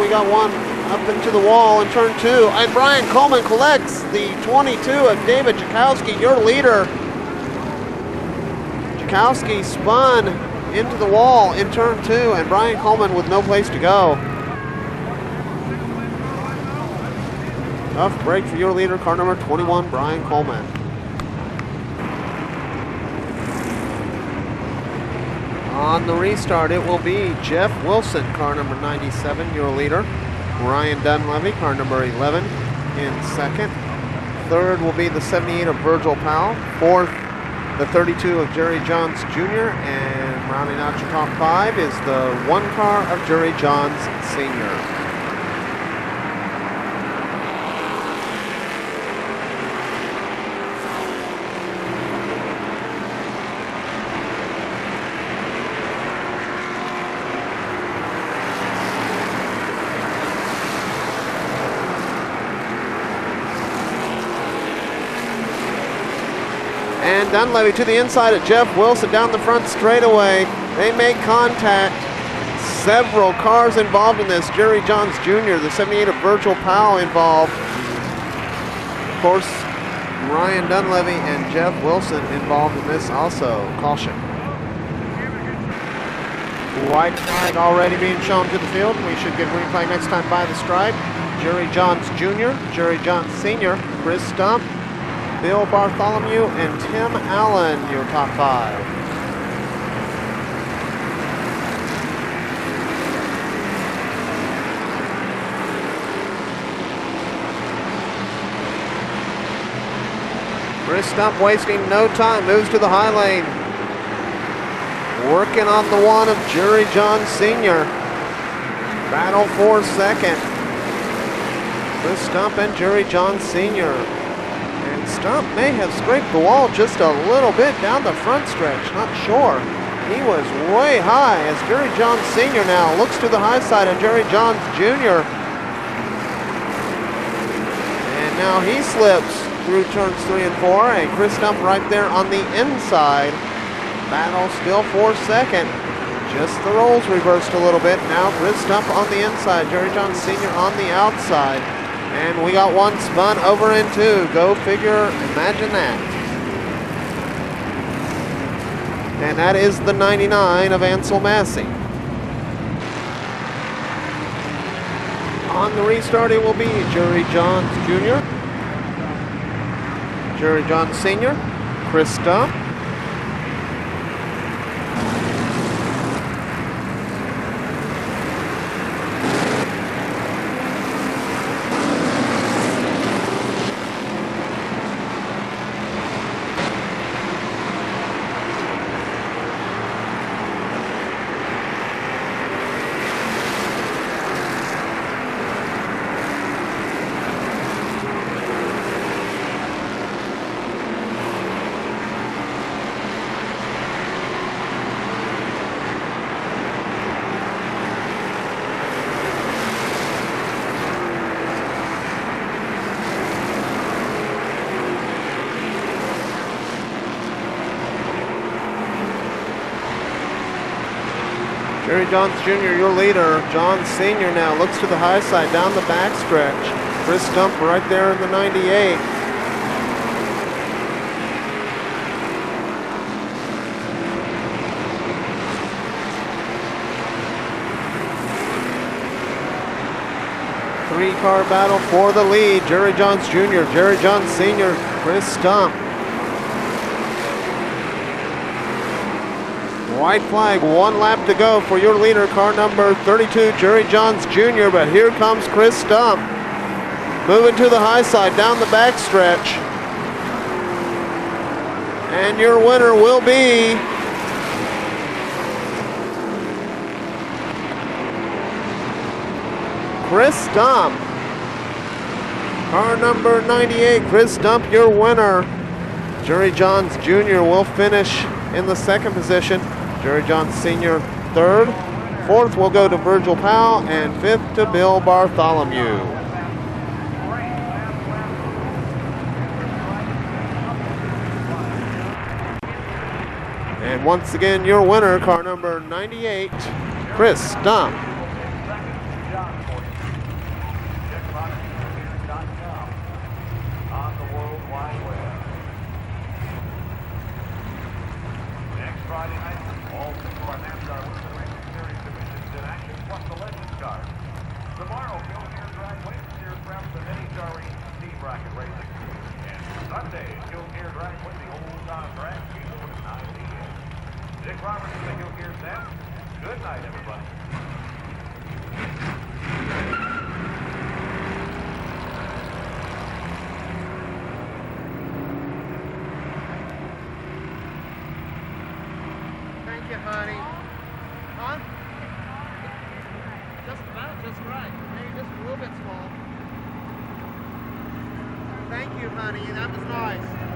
we got one up into the wall in turn 2. And Brian Coleman collects the 22 of David Jakowski, your leader. Jakowski spun into the wall in turn 2, and Brian Coleman with no place to go. Tough break for your leader, car number 21, Brian Coleman. On the restart, it will be Jeff Wilson, car number 97, your leader. Ryan Dunleavy, car number 11, in second. Third will be the 78 of Virgil Powell. Fourth, the 32 of Jerry Johns Jr. And rounding out your top 5 is the 1 car of Jerry Johns Sr. And Dunleavy to the inside of Jeff Wilson down the front straightaway. They make contact. Several cars involved in this. Jerry Johns Jr., the 78 of Virgil Powell involved. Of course, Ryan Dunleavy and Jeff Wilson involved in this also. Caution. White flag already being shown to the field. We should get green flag next time by the stripe. Jerry Johns Jr., Jerry Johns Sr., Chris Stump, Bill Bartholomew, and Tim Allen, your top 5. Chris Stump wasting no time, moves to the high lane. Working on the 1 of Jerry Johns Sr. Battle for second. Chris Stump and Jerry Johns Sr. Stump may have scraped the wall just a little bit down the front stretch, not sure. He was way high as Jerry Johns Sr. now looks to the high side of Jerry Johns Jr. And now he slips through turns 3 and 4, and Chris Stump right there on the inside. Battle still for second. Just the roles reversed a little bit. Now Chris Stump on the inside, Jerry Johns Sr. on the outside. And we got one spun over in 2. Go figure, imagine that. And that is the 99 of Ansel Massey. On the restart, it will be Jerry Johns Jr., Jerry Johns Sr., Chris Stump, Jerry Johns Jr., your leader. Johns Sr. now looks to the high side down the back stretch. Chris Stump right there in the 98. Three-car battle for the lead. Jerry Johns Jr., Jerry Johns Sr., Chris Stump. White flag, 1 lap to go for your leader, car number 32, Jerry Johns Jr., but here comes Chris Stump. Moving to the high side, down the back stretch. And your winner will be Chris Stump. Car number 98, Chris Stump, your winner. Jerry Johns Jr. will finish in the second position. Jerry Johns Sr. third. Fourth will go to Virgil Powell, and fifth to Bill Bartholomew. And once again, your winner, car number 98, Chris Stump. KilKare driving with the old-time track, Dick Roberts and the KilKare staff. Good night, everybody. Thank you, honey. Huh? Just about just right. Maybe just a little bit small. Thank you, honey. That was nice.